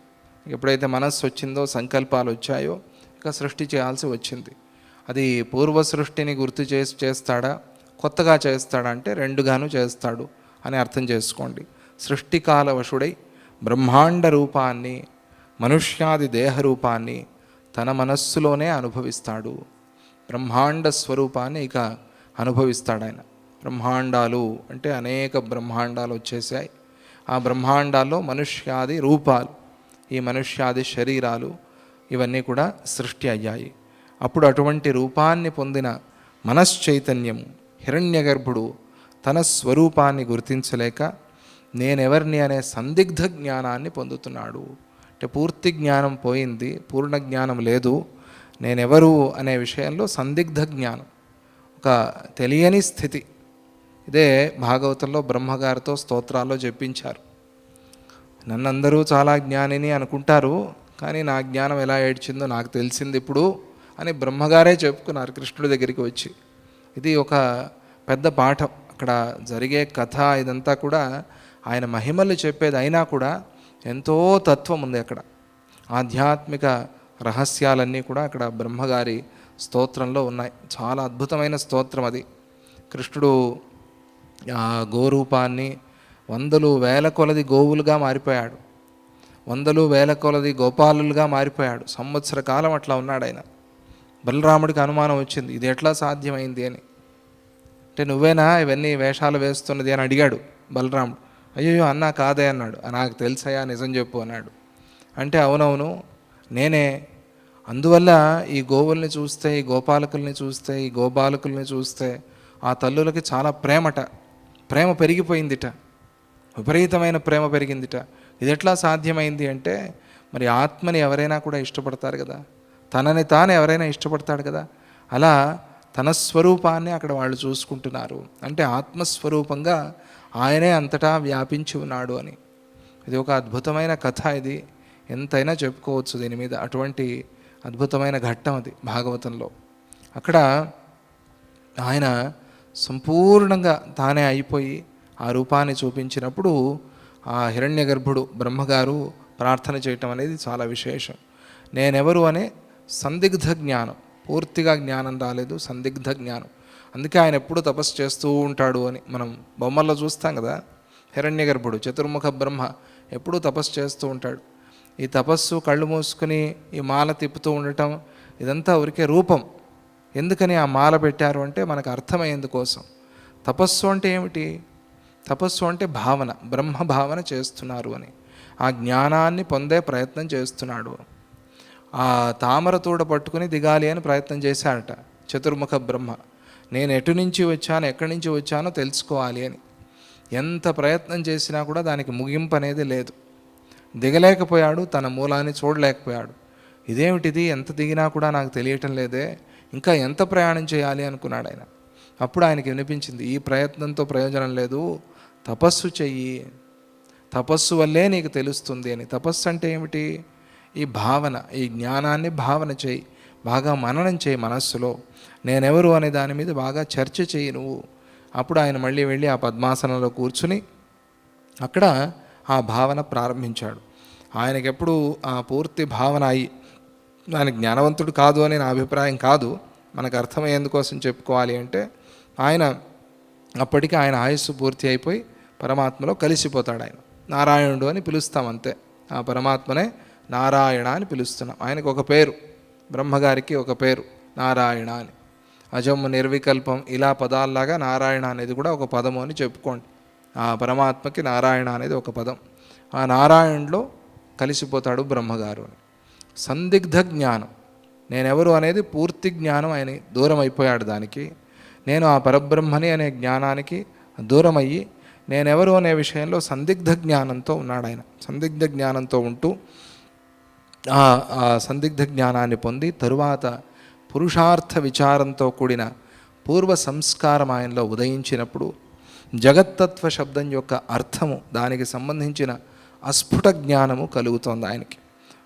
ఎప్పుడైతే మనస్సు వచ్చిందో, సంకల్పాలు వచ్చాయో, ఇక సృష్టి చేయాల్సి వచ్చింది. అది పూర్వ సృష్టిని గుర్తు చేస్తాడా, కొత్తగా చేస్తాడా అంటే రెండుగాను చేస్తాడు అని అర్థం చేసుకోండి. సృష్టికాలవశుడై బ్రహ్మాండ రూపాన్ని, మనుష్యాది దేహ రూపాన్ని తన మనస్సులోనే అనుభవిస్తాడు. బ్రహ్మాండ స్వరూపాన్ని ఇక అనుభవిస్తాడు ఆయన. బ్రహ్మాండాలు అంటే అనేక బ్రహ్మాండాలు వచ్చేసాయి. ఆ బ్రహ్మాండాల్లో మనుష్యాది రూపాలు, ఈ మనుష్యాది శరీరాలు ఇవన్నీ కూడా సృష్టి అయ్యాయి. అప్పుడు అటువంటి రూపాన్ని పొందిన మనశ్చైతన్యం హిరణ్యగర్భుడు తన స్వరూపాన్ని గుర్తించలేక నేనెవరిని అనే సందిగ్ధ జ్ఞానాన్ని పొందుతున్నాడు. అంటే పూర్తి జ్ఞానం పోయింది, పూర్ణ జ్ఞానం లేదు. నేనెవరు అనే విషయంలో సందిగ్ధ జ్ఞానం, ఒక తెలియని స్థితి. ఇదే భాగవతంలో బ్రహ్మగారితో స్తోత్రాల్లో చెప్పించారు. నన్నందరూ చాలా జ్ఞానిని అనుకుంటారు, కానీ నా జ్ఞానం ఎలా ఏడ్చిందో నాకు తెలిసింది ఇప్పుడు అని బ్రహ్మగారే చెప్పుకున్నారు కృష్ణుడి దగ్గరికి వచ్చి. ఇది ఒక పెద్ద పాఠం. అక్కడ జరిగే కథ ఇదంతా కూడా ఆయన మహిమలు చెప్పేది అయినా కూడా ఎంతో తత్వం ఉంది అక్కడ. ఆధ్యాత్మిక రహస్యాలన్నీ కూడా అక్కడ బ్రహ్మగారి స్తోత్రంలో ఉన్నాయి. చాలా అద్భుతమైన స్తోత్రం అది. కృష్ణుడు ఆ గోరూపాన్ని వందలు వేల కొలది గోవులుగా మారిపోయాడు, వందలు వేల కొలది గోపాలులుగా మారిపోయాడు. సంవత్సర కాలం అట్లా ఉన్నాడు ఆయన. బలరాముడికి అనుమానం వచ్చింది, ఇది ఎట్లా సాధ్యమైంది అని. అంటే నువ్వేనా ఇవన్నీ వేషాలు వేస్తున్నది అని అడిగాడు బలరాముడు. అయ్యో అన్నా కాదే అన్నాడు. నాకు తెలుసయ్యా, నిజం చెప్పు అన్నాడు. అంటే అవునవును నేనే. అందువల్ల ఈ గోవుల్ని చూస్తే, ఈ గోపాలకుల్ని చూస్తే, ఈ గోబాలకుల్ని చూస్తే ఆ తల్లులకి చాలా ప్రేమ పెరిగిపోయిందిట, విపరీతమైన ప్రేమ పెరిగిందిట. ఇది ఎట్లా సాధ్యమైంది అంటే మరి ఆత్మని ఎవరైనా కూడా ఇష్టపడతారు కదా, తనని తాను ఎవరైనా ఇష్టపడతాడు కదా, అలా తన స్వరూపాన్ని అక్కడ వాళ్ళు చూసుకుంటున్నారు. అంటే ఆత్మస్వరూపంగా ఆయనే అంతటా వ్యాపించి ఉన్నాడు అని. ఇది ఒక అద్భుతమైన కథ. ఇది ఎంతైనా చెప్పుకోవచ్చు దీని మీద. అటువంటి అద్భుతమైన ఘట్టం అది భాగవతంలో. అక్కడ ఆయన సంపూర్ణంగా తానే అయిపోయి ఆ రూపాన్ని చూపించినప్పుడు ఆ హిరణ్యగర్భుడు బ్రహ్మగారు ప్రార్థన చేయటం అనేది చాలా విశేషం. నేనెవరు అనే సందిగ్ధ జ్ఞానం, పూర్తిగా జ్ఞానం రాలేదు, సందిగ్ధ జ్ఞానం. అందుకే ఆయన ఎప్పుడు తపస్సు చేస్తూ ఉంటాడు అని మనం బొమ్మల్లో చూస్తాం కదా. హిరణ్యగర్భుడు చతుర్ముఖ బ్రహ్మ ఎప్పుడూ తపస్సు చేస్తూ ఉంటాడు. ఈ తపస్సు కళ్ళు మూసుకుని ఈ మాల తిప్పుతూ ఉండటం ఇదంతా ఊరికే రూపం. ఎందుకని ఆ మాల పెట్టారు అంటే మనకు అర్థమయ్యేందుకోసం. తపస్సు అంటే ఏమిటి? తపస్సు అంటే భావన, బ్రహ్మ భావన చేస్తున్నారు అని. ఆ జ్ఞానాన్ని పొందే ప్రయత్నం చేస్తున్నాడు. ఆ తామర తూడ పట్టుకుని దిగాలి అని ప్రయత్నం చేశాడట చతుర్ముఖ బ్రహ్మ. నేను ఎటు నుంచి వచ్చాను, ఎక్కడి నుంచి వచ్చానో తెలుసుకోవాలి అని. ఎంత ప్రయత్నం చేసినా కూడా దానికి ముగింపు అనేది లేదు. దిగలేకపోయాడు, తన మూలాన్ని చూడలేకపోయాడు. ఇదేమిటిది, ఎంత దిగినా కూడా నాకు తెలియటం లేదే, ఇంకా ఎంత ప్రయాణం చేయాలి అనుకున్నాడు ఆయన. అప్పుడు ఆయనకి వినిపించింది, ఈ ప్రయత్నంతో ప్రయోజనం లేదు, తపస్సు చెయ్యి, తపస్సు వల్లే నీకు తెలుస్తుంది అని. తపస్సు అంటే ఏమిటి? ఈ భావన, ఈ జ్ఞానాన్ని భావన చేయి, బాగా మననం చేయి మనస్సులో. నేనెవరు అనే దాని మీద బాగా చర్చ చేయి నువ్వు. అప్పుడు ఆయన మళ్ళీ వెళ్ళి ఆ పద్మాసనంలో కూర్చుని అక్కడ ఆ భావన ప్రారంభించాడు. ఆయనకెప్పుడు ఆ పూర్తి భావన అయి, ఆయన జ్ఞానవంతుడు కాదు అని నా అభిప్రాయం కాదు, మనకు అర్థమయ్యేందుకోసం చెప్పుకోవాలి అంటే ఆయన అప్పటికి ఆయన ఆయుస్సు పూర్తి అయిపోయి పరమాత్మలో కలిసిపోతాడు. ఆయన నారాయణుడు అని పిలుస్తాం అంతే. ఆ పరమాత్మనే నారాయణ అని పిలుస్తున్నాం. ఆయనకు ఒక పేరు, బ్రహ్మగారికి ఒక పేరు నారాయణ అని. అజము నిర్వికల్పం ఇలా పదాల్లాగా నారాయణ అనేది కూడా ఒక పదము అని చెప్పుకోండి. ఆ పరమాత్మకి నారాయణ అనేది ఒక పదం. ఆ నారాయణులో కలిసిపోతాడు బ్రహ్మగారు అని. సందిగ్ధ జ్ఞానం, నేనెవరు అనేది పూర్తి జ్ఞానం ఆయన దూరం అయిపోయాడు దానికి. నేను ఆ పరబ్రహ్మని అనే జ్ఞానానికి దూరం అయ్యి నేనెవరు అనే విషయంలో సందిగ్ధ జ్ఞానంతో ఉన్నాడు ఆయన. సందిగ్ధ జ్ఞానంతో ఉంటూ ఆ సందిగ్ధ జ్ఞానాన్ని పొంది తరువాత పురుషార్థ విచారంతో కూడిన పూర్వ సంస్కారం ఆయనలో ఉదయించినప్పుడు జగత్తత్వ శబ్దం యొక్క అర్థము, దానికి సంబంధించిన అస్ఫుట జ్ఞానము కలుగుతోంది ఆయనకి.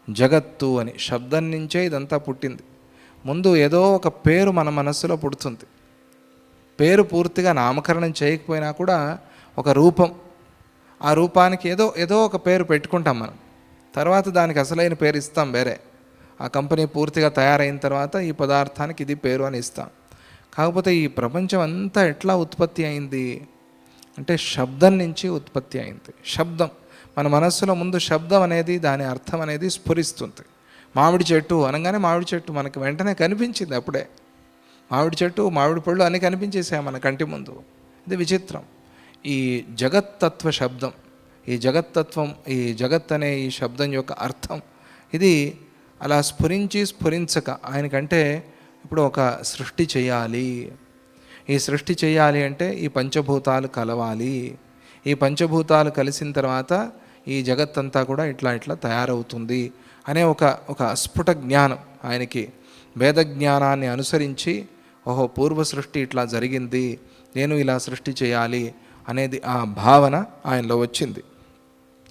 జగత్తు అని శబ్దం నుంచే ఇదంతా పుట్టింది. ముందు ఏదో ఒక పేరు మన మనస్సులో పుడుతుంది. పేరు పూర్తిగా నామకరణం చేయకపోయినా కూడా ఒక రూపం, ఆ రూపానికి ఏదో ఏదో ఒక పేరు పెట్టుకుంటాం మనం. తర్వాత దానికి అసలైన పేరు ఇస్తాం వేరే. ఆ కంపెనీ పూర్తిగా తయారైన తర్వాత ఈ పదార్థానికి ఇది పేరు అని ఇస్తాం. కాకపోతే ఈ ప్రపంచం అంతా ఎట్లా ఉత్పత్తి అయింది అంటే శబ్దం నుంచి ఉత్పత్తి అయింది. శబ్దం మన మనస్సులో ముందు శబ్దం అనేది, దాని అర్థం అనేది స్ఫురిస్తుంది. మామిడి చెట్టు అనగానే మామిడి చెట్టు మనకు వెంటనే కనిపించింది. అప్పుడే మామిడి చెట్టు, మామిడి పళ్ళు అన్నీ కనిపించేసాయి మన కంటి ముందు. ఇది విచిత్రం. ఈ జగత్తత్వ శబ్దం, ఈ జగత్తత్వం, ఈ జగత్ అనే ఈ శబ్దం యొక్క అర్థం ఇది అలా స్ఫురించక ఆయనకంటే ఇప్పుడు ఒక సృష్టి చేయాలి. ఈ సృష్టి చేయాలి అంటే ఈ పంచభూతాలు కలవాలి. ఈ పంచభూతాలు కలిసిన తర్వాత ఈ జగత్తంతా కూడా ఇట్లా ఇట్లా తయారవుతుంది అనే ఒక అస్ఫుట జ్ఞానం ఆయనకి. వేద జ్ఞానాన్ని అనుసరించి ఓహో పూర్వ సృష్టి ఇట్లా జరిగింది, నేను ఇలా సృష్టి చేయాలి అనేది ఆ భావన ఆయనలో వచ్చింది.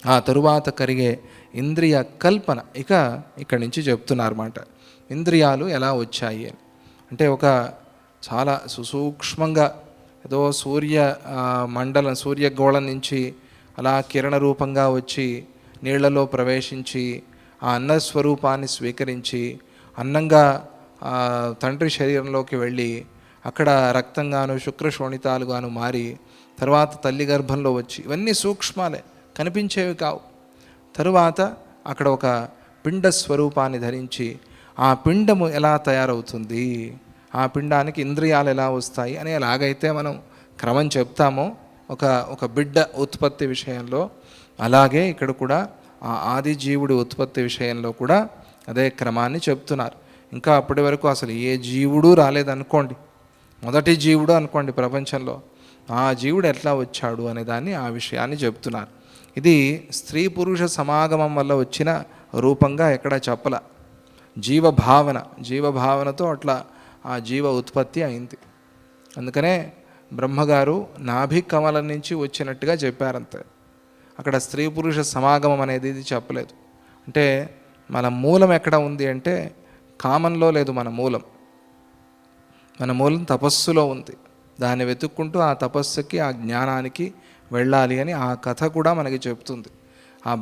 ఆ తరువాత కలిగే ఇంద్రియ కల్పన ఇక్కడి నుంచి చెప్తున్నారన్నమాట. ఇంద్రియాలు ఎలా వచ్చాయి అంటే ఒక చాలా సుసూక్ష్మంగా ఏదో సూర్యగోళం నుంచి అలా కిరణ రూపంగా వచ్చి నీళ్లలో ప్రవేశించి ఆ అన్నస్వరూపాన్ని స్వీకరించి అన్నంగా తండ్రి శరీరంలోకి వెళ్ళి అక్కడ రక్తంగాను శుక్రశోణితాలుగాను మారి తర్వాత తల్లి గర్భంలో వచ్చి, ఇవన్నీ సూక్ష్మాలే, కనిపించేవి కావు. తరువాత అక్కడ ఒక పిండ స్వరూపాన్ని ధరించి ఆ పిండము ఎలా తయారవుతుంది, ఆ పిండానికి ఇంద్రియాలు ఎలా వస్తాయి అని ఎలాగైతే మనం క్రమం చెప్తామో ఒక బిడ్డ ఉత్పత్తి విషయంలో, అలాగే ఇక్కడ కూడా ఆ ఆది జీవుడి ఉత్పత్తి విషయంలో కూడా అదే క్రమాన్ని చెప్తున్నారు. ఇంకా అప్పటి వరకు అసలు ఏ జీవుడు రాలేదనుకోండి, మొదటి జీవుడు అనుకోండి ప్రపంచంలో, ఆ జీవుడు ఎట్లా వచ్చాడు అనే దాన్ని, ఆ విషయాన్ని చెప్తున్నారు. ఇది స్త్రీ పురుష సమాగమం వల్ల వచ్చిన రూపంగా ఎక్కడ చెప్పల. జీవభావనతో అట్లా ఆ జీవ ఉత్పత్తి అయింది. అందుకనే బ్రహ్మగారు నాభి కమలం నుంచి వచ్చినట్టుగా చెప్పారంతే. అక్కడ స్త్రీ పురుష సమాగమం అనేది ఇది చెప్పలేదు. అంటే మన మూలం ఎక్కడ ఉంది అంటే కామంలో లేదు. మన మూలం తపస్సులో ఉంది. దాన్ని వెతుక్కుంటూ ఆ తపస్సుకి, ఆ జ్ఞానానికి వెళ్ళాలి అని ఆ కథ కూడా మనకి చెప్తుంది. ఆ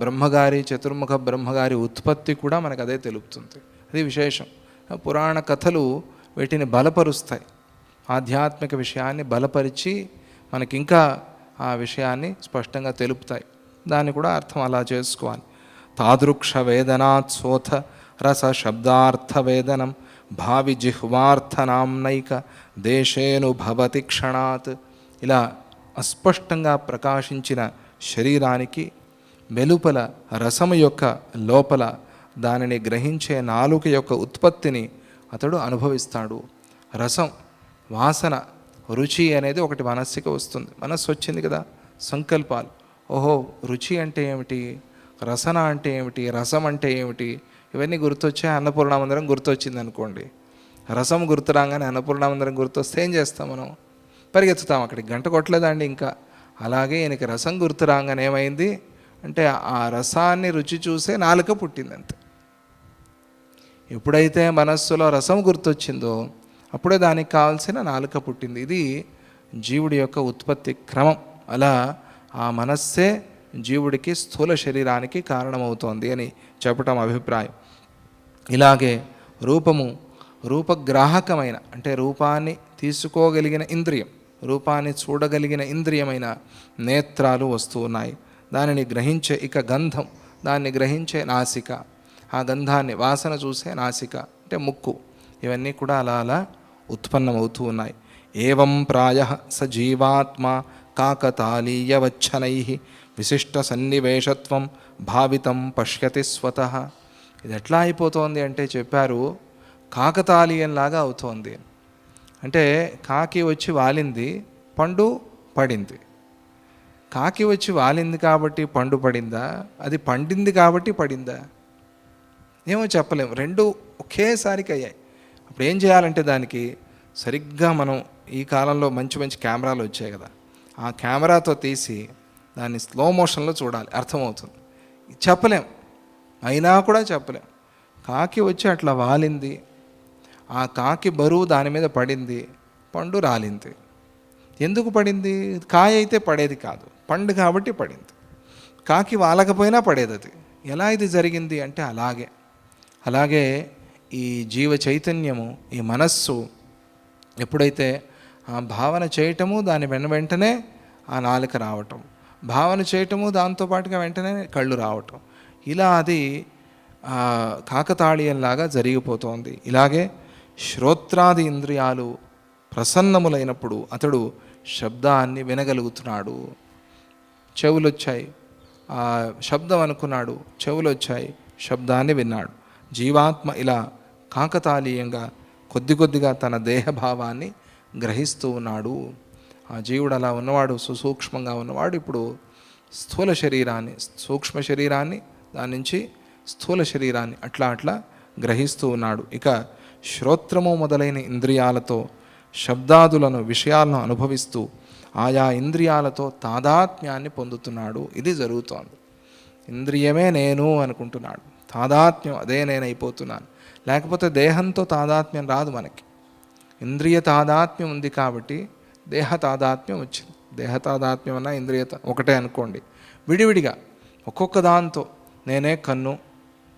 చతుర్ముఖ బ్రహ్మగారి ఉత్పత్తి కూడా మనకు అదే తెలుపుతుంది. అది విశేషం. పురాణ కథలు వీటిని బలపరుస్తాయి, ఆధ్యాత్మిక విషయాన్ని బలపరిచి మనకింకా ఆ విషయాన్ని స్పష్టంగా తెలుపుతాయి. దాన్ని కూడా అర్థం అలా చేసుకోవాలి. తాదృక్ష వేదనాత్ సోథ రస శబ్దార్థ వేదనం భావి జిహ్వార్థనాంనైక దేశేనుభవతి క్షణాత్. ఇలా అస్పష్టంగా ప్రకాశించిన శరీరానికి వెలుపల రసము యొక్క లోపల దానిని గ్రహించే నాలుక యొక్క ఉత్పత్తిని అతడు అనుభవిస్తాడు. రసం, వాసన, రుచి అనేది ఒకటి మనస్సుకి వస్తుంది. మనస్సు వచ్చింది కదా, సంకల్పాలు. ఓహో రుచి అంటే ఏమిటి, రసన అంటే ఏమిటి, రసం అంటే ఏమిటి, ఇవన్నీ గుర్తొచ్చే అన్నపూర్ణామందరం గుర్తొచ్చింది అనుకోండి. రసం గుర్తు రాగానే అన్నపూర్ణామందరం గుర్తొస్తే ఏం చేస్తాం మనం? పరిగెత్తుతాం అక్కడికి. గంట కొట్టలేదండి ఇంకా. అలాగే ఈయనకి రసం గుర్తు రాగానే ఏమైంది అంటే ఆ రసాన్ని రుచి చూసే నాలుక పుట్టింది అంతే. ఎప్పుడైతే మనస్సులో రసం గుర్తొచ్చిందో అప్పుడే దానికి కావాల్సిన నాలుక పుట్టింది. ఇది జీవుడి యొక్క ఉత్పత్తి క్రమం. అలా ఆ మనస్సే జీవుడికి స్థూల శరీరానికి కారణమవుతోంది అని చెప్పటం అభిప్రాయం. ఇలాగే రూపగ్రాహకమైన అంటే రూపాన్ని తీసుకోగలిగిన ఇంద్రియం, రూపాన్ని చూడగలిగిన ఇంద్రియమైన నేత్రాలు వస్తూ ఉన్నాయి. దానిని గ్రహించే గంధం, దాన్ని గ్రహించే నాసిక, ఆ గంధాన్ని వాసన చూసే నాసిక అంటే ముక్కు, ఇవన్నీ కూడా అలా అలా ఉత్పన్నమవుతూ ఉన్నాయి. ఏవం ప్రాయః స జీవాత్మ కాకతాళీయవచ్చనై విశిష్ట సన్నివేశత్వం భావితం పశ్యతి స్వతః. ఇది ఎట్లా అయిపోతోంది అంటే చెప్పారు, కాకతాళీయంలాగా అవుతోంది. అంటే కాకి వచ్చి వాలింది, పండు పడింది. కాకి వచ్చి వాలింది కాబట్టి పండు పడిందా, అది పండింది కాబట్టి పడిందా, ఏమో చెప్పలేము. రెండు ఒకేసారికి అయ్యాయి. అప్పుడు ఏం చేయాలంటే దానికి సరిగ్గా మనం ఈ కాలంలో మంచి మంచి కెమెరాలు వచ్చాయి కదా, ఆ కెమెరాతో తీసి దాన్ని స్లో మోషన్లో చూడాలి, అర్థమవుతుంది. చెప్పలేం. అయినా కూడా చెప్పలేం. కాకి వచ్చి అట్లా వాలింది, ఆ కాకి బరువు దాని మీద పడింది, పండు రాలింది. ఎందుకు పడింది? కాయ అయితే పడేది కాదు, పండు కాబట్టి పడింది. కాకి వాలకపోయినా పడేది అది. ఎలా ఇది జరిగింది అంటే అలాగే ఈ జీవ చైతన్యము, ఈ మనస్సు ఎప్పుడైతే ఆ భావన చేయటము, దాని వెంటనే ఆ నాలుక రావటం, భావన చేయటము, దాంతోపాటుగా వెంటనే కళ్ళు రావటం, ఇలా అది కాకతాళీయంలాగా జరిగిపోతోంది. ఇలాగే శ్రోత్రాది ఇంద్రియాలు ప్రసన్నములైనప్పుడు అతడు శబ్దాన్ని వినగలుగుతున్నాడు. చెవులొచ్చాయి, ఆ శబ్దం అనుకున్నాడు, చెవులొచ్చాయి, శబ్దాన్ని విన్నాడు. జీవాత్మ ఇలా కాకతాళీయంగా కొద్దిగా తన దేహభావాన్ని గ్రహిస్తూ ఉన్నాడు. ఆ జీవుడు అలా ఉన్నవాడు, సుసూక్ష్మంగా ఉన్నవాడు ఇప్పుడు స్థూల శరీరాన్ని, సూక్ష్మ శరీరాన్ని, దాని నుంచి స్థూల శరీరాన్ని అట్లా గ్రహిస్తూ ఉన్నాడు. ఇక శ్రోత్రము మొదలైన ఇంద్రియాలతో శబ్దాదులను, విషయాలను అనుభవిస్తూ ఆయా ఇంద్రియాలతో తాదాత్మ్యాన్ని పొందుతున్నాడు. ఇది జరుగుతోంది. ఇంద్రియమే నేను అనుకుంటున్నాడు, తాదాత్మ్యం అదే నేనైపోతున్నాను. లేకపోతే దేహంతో తాదాత్మ్యం రాదు మనకి. ఇంద్రియ తాదాత్మ్యం ఉంది కాబట్టి దేహ తాదాత్మ్యం వచ్చింది. దేహ తాదాత్మ్యం అన్నా ఇంద్రియ ఒకటే అనుకోండి. విడివిడిగా ఒక్కొక్క దాంతో నేనే కన్ను,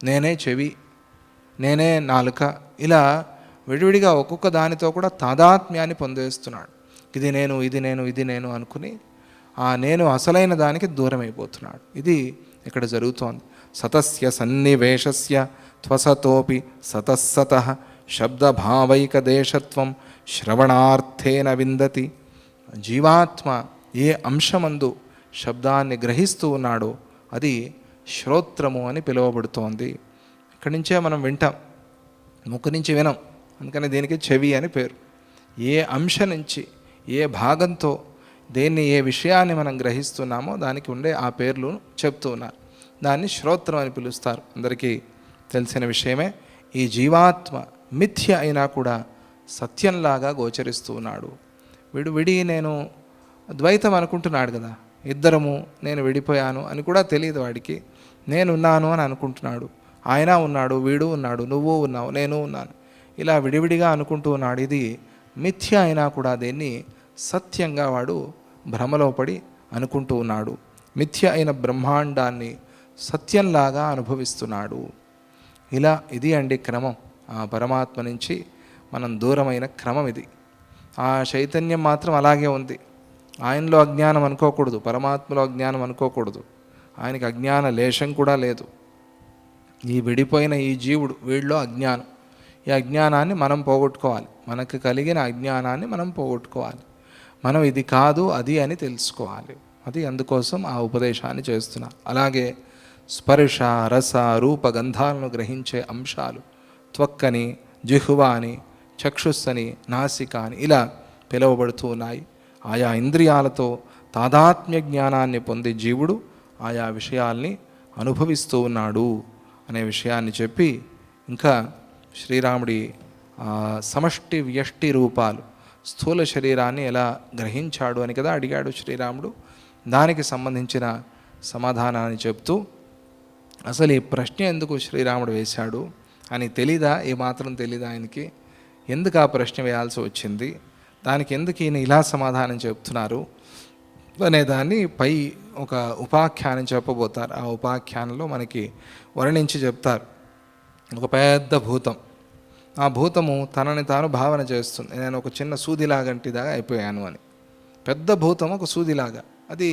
నేనే చెవి, నేనే నాలుక, ఇలా విడివిడిగా ఒక్కొక్క దానితో కూడా తాదాత్మ్యాన్ని పొందేస్తున్నాడు. ఇది నేను, ఇది నేను, ఇది నేను అనుకుని ఆ నేను అసలైన దానికి దూరం అయిపోతున్నాడు. ఇది ఇక్కడ జరుగుతోంది. సతస్య సన్నివేశస్య త్వసతోపి సతస్సతః శబ్దభావైక దేశత్వం శ్రవణార్థేన విందతి. జీవాత్మ ఏ అంశమందు శబ్దాన్ని గ్రహిస్తూ ఉన్నాడో అది శ్రోత్రము అని పిలువబడుతోంది. ఇక్కడి నుంచే మనం వింటాం, ముక్కు నుంచి వినం, అందుకని దీనికి చెవి అని పేరు. ఏ అంశ నుంచి, ఏ భాగంతో దేన్ని, ఏ విషయాన్ని మనం గ్రహిస్తున్నామో దానికి ఉండే ఆ పేర్లు చెప్తూ ఉన్నారు. దాన్ని శ్రోత్రం అని పిలుస్తారు. అందరికీ తెలిసిన విషయమే. ఈ జీవాత్మ మిథ్య అయినా కూడా సత్యంలాగా గోచరిస్తూ ఉన్నాడు. విడి నేను ద్వైతం అనుకుంటున్నాడు కదా, ఇద్దరము, నేను విడిపోయాను అని కూడా తెలియదు వాడికి. నేనున్నాను అని అనుకుంటున్నాడు. ఆయన ఉన్నాడు, వీడు ఉన్నాడు, నువ్వు ఉన్నావు, నేను ఉన్నాను, ఇలా విడివిడిగా అనుకుంటూ ఉన్నాడు. ఇది మిథ్య అయినా కూడా దేన్ని సత్యంగా వాడు భ్రమలో పడి అనుకుంటూ ఉన్నాడు. మిథ్య అయిన బ్రహ్మాండాన్ని సత్యంలాగా అనుభవిస్తున్నాడు. ఇలా ఇది అండి క్రమం. ఆ పరమాత్మ నుంచి మనం దూరమైన క్రమం ఇది. ఆ చైతన్యం మాత్రం అలాగే ఉంది. ఆయనలో అజ్ఞానం అనుకోకూడదు, పరమాత్మలో అజ్ఞానం అనుకోకూడదు. ఆయనకి అజ్ఞాన లేశం కూడా లేదు. ఈ విడిపోయిన ఈ జీవుడు, వీడిలో అజ్ఞానం, ఈ అజ్ఞానాన్ని మనం పోగొట్టుకోవాలి. మనకు కలిగిన అజ్ఞానాన్ని మనం పోగొట్టుకోవాలి. మనం ఇది కాదు అది అని తెలుసుకోవాలి. అది అందుకోసం ఆ ఉపదేశాన్ని చేస్తున్నా. అలాగే స్పర్శ, రస, రూప, గంధాలను గ్రహించే అంశాలు త్వక్కని, జిహ్వ అని, చక్షుస్సని, నాసిక అని ఇలా పిలువబడుతూ ఉన్నాయి. ఆయా ఇంద్రియాలతో తాదాత్మ్య జ్ఞానాన్ని పొందే జీవుడు ఆయా విషయాల్ని అనుభవిస్తూ ఉన్నాడు అనే విషయాన్ని చెప్పి, ఇంకా శ్రీరాముడి సమష్టి వ్యష్టి రూపాలు, స్థూల శరీరాన్ని ఎలా గ్రహించాడు అని కదా అడిగాడు శ్రీరాముడు. దానికి సంబంధించిన సమాధానాన్ని చెప్తూ, అసలు ఈ ప్రశ్న ఎందుకు శ్రీరాముడు వేశాడు అని తెలీదా? ఏమాత్రం తెలీదా ఆయనకి? ఎందుకు ఆ ప్రశ్న వేయాల్సి వచ్చింది, దానికి ఎందుకు ఈయన ఇలా సమాధానం చెప్తున్నారు అనేదాన్ని పై ఒక ఉపాఖ్యానం చెప్పబోతారు. ఆ ఉపాఖ్యానంలో మనకి వర్ణించి చెప్తారు. ఒక పెద్ద భూతం, ఆ భూతము తనని తాను భావన చేస్తుంది, నేను ఒక చిన్న సూదిలాగంటిదాగా అయిపోయాను అని. పెద్ద భూతం ఒక సూదిలాగా, అది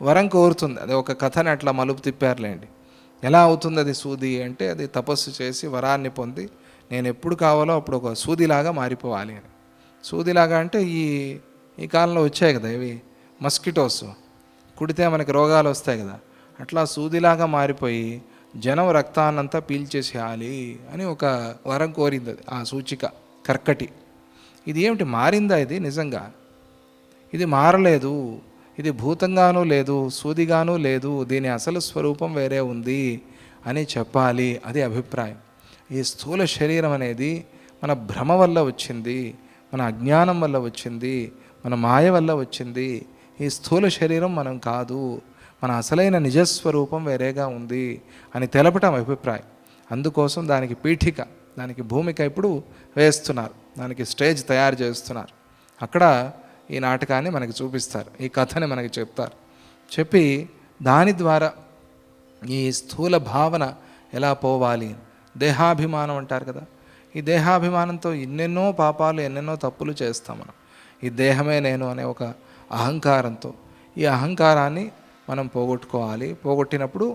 వరం కోరుతుంది. అది ఒక కథని అట్లా మలుపు తిప్పారులేండి. ఎలా అవుతుంది అది సూది అంటే, అది తపస్సు చేసి వరాన్ని పొంది నేను ఎప్పుడు కావాలో అప్పుడు ఒక సూదిలాగా మారిపోవాలి అని. సూదిలాగా అంటే ఈ కాలంలో వచ్చాయి కదా ఇవి మస్కిటోస్, కుడితే మనకి రోగాలు వస్తాయి కదా, అట్లా సూదిలాగా మారిపోయి జనం రక్తాన్నంతా పీల్చేసేయాలి అని ఒక వరం కోరింది. అది ఆ సూచిక కర్కటి. ఇది ఏమిటి, మారిందా? ఇది నిజంగా ఇది మారలేదు. ఇది భూతంగానూ లేదు, సూదిగానూ లేదు, దీని అసలు స్వరూపం వేరే ఉంది అని చెప్పాలి. అది అభిప్రాయం. ఈ స్థూల శరీరం అనేది మన భ్రమ వల్ల వచ్చింది, మన అజ్ఞానం వల్ల వచ్చింది, మన మాయ వల్ల వచ్చింది. ఈ స్థూల శరీరం మనం కాదు. మన అసలైన నిజస్వరూపం వేరేగా ఉంది అని తెలపటం అభిప్రాయం. అందుకోసం దానికి పీఠిక, దానికి భూమిక ఇప్పుడు వేస్తున్నారు, దానికి స్టేజ్ తయారు చేస్తున్నారు. అక్కడ ఈ నాటకాన్ని మనకి చూపిస్తారు, ఈ కథని మనకి చెప్తారు. చెప్పి దాని ద్వారా ఈ స్థూల భావన ఎలా పోవాలి, దేహాభిమానం అంటారు కదా, ఈ దేహాభిమానంతో ఎన్నెన్నో పాపాలు ఎన్నెన్నో తప్పులు చేస్తాం మనం. ఈ దేహమే నేను అనే ఒక అహంకారంతో, ఈ అహంకారాన్ని మనం పోగొట్టుకోవాలి. పోగొట్టినప్పుడు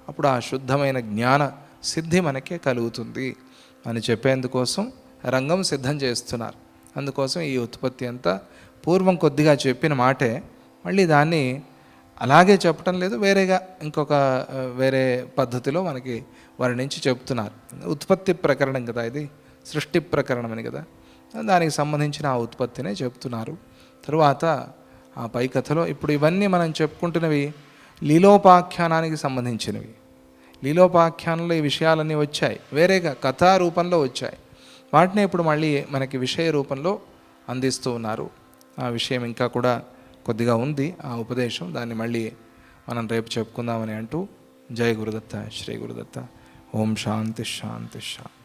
అప్పుడు ఆ శుద్ధమైన జ్ఞాన సిద్ధి మనకే కలుగుతుంది అని చెప్పేందుకోసం రంగం సిద్ధం చేస్తున్నారు. అందుకోసం ఈ ఉత్పత్తి అంతా పూర్వం కొద్దిగా చెప్పిన మాటే మళ్ళీ దాన్ని అలాగే చెప్పటం లేదు, వేరేగా ఇంకొక వేరే పద్ధతిలో మనకి వర్ణించి చెప్తున్నారు. ఉత్పత్తి ప్రకరణం కదా ఇది, సృష్టి ప్రకరణం అని కదా, దానికి సంబంధించిన ఆ ఉత్పత్తినే చెప్తున్నారు. తరువాత ఆ పై కథలో ఇప్పుడు ఇవన్నీ మనం చెప్పుకుంటున్నవి లీలోపాఖ్యానానికి సంబంధించినవి. లీలోపాఖ్యానంలో ఈ విషయాలన్నీ వచ్చాయి, వేరేగా కథా రూపంలో వచ్చాయి. వాటిని ఇప్పుడు మళ్ళీ మనకి విషయ రూపంలో అందిస్తూ ఉన్నారు. ఆ విషయం ఇంకా కూడా కొద్దిగా ఉంది, ఆ ఉపదేశం, దాన్ని మళ్ళీ మనం రేపు చెప్పుకుందామని అంటూ జై గురుదత్త, శ్రీ గురుదత్త. ఓం శాంతి శాంతి శాంతి.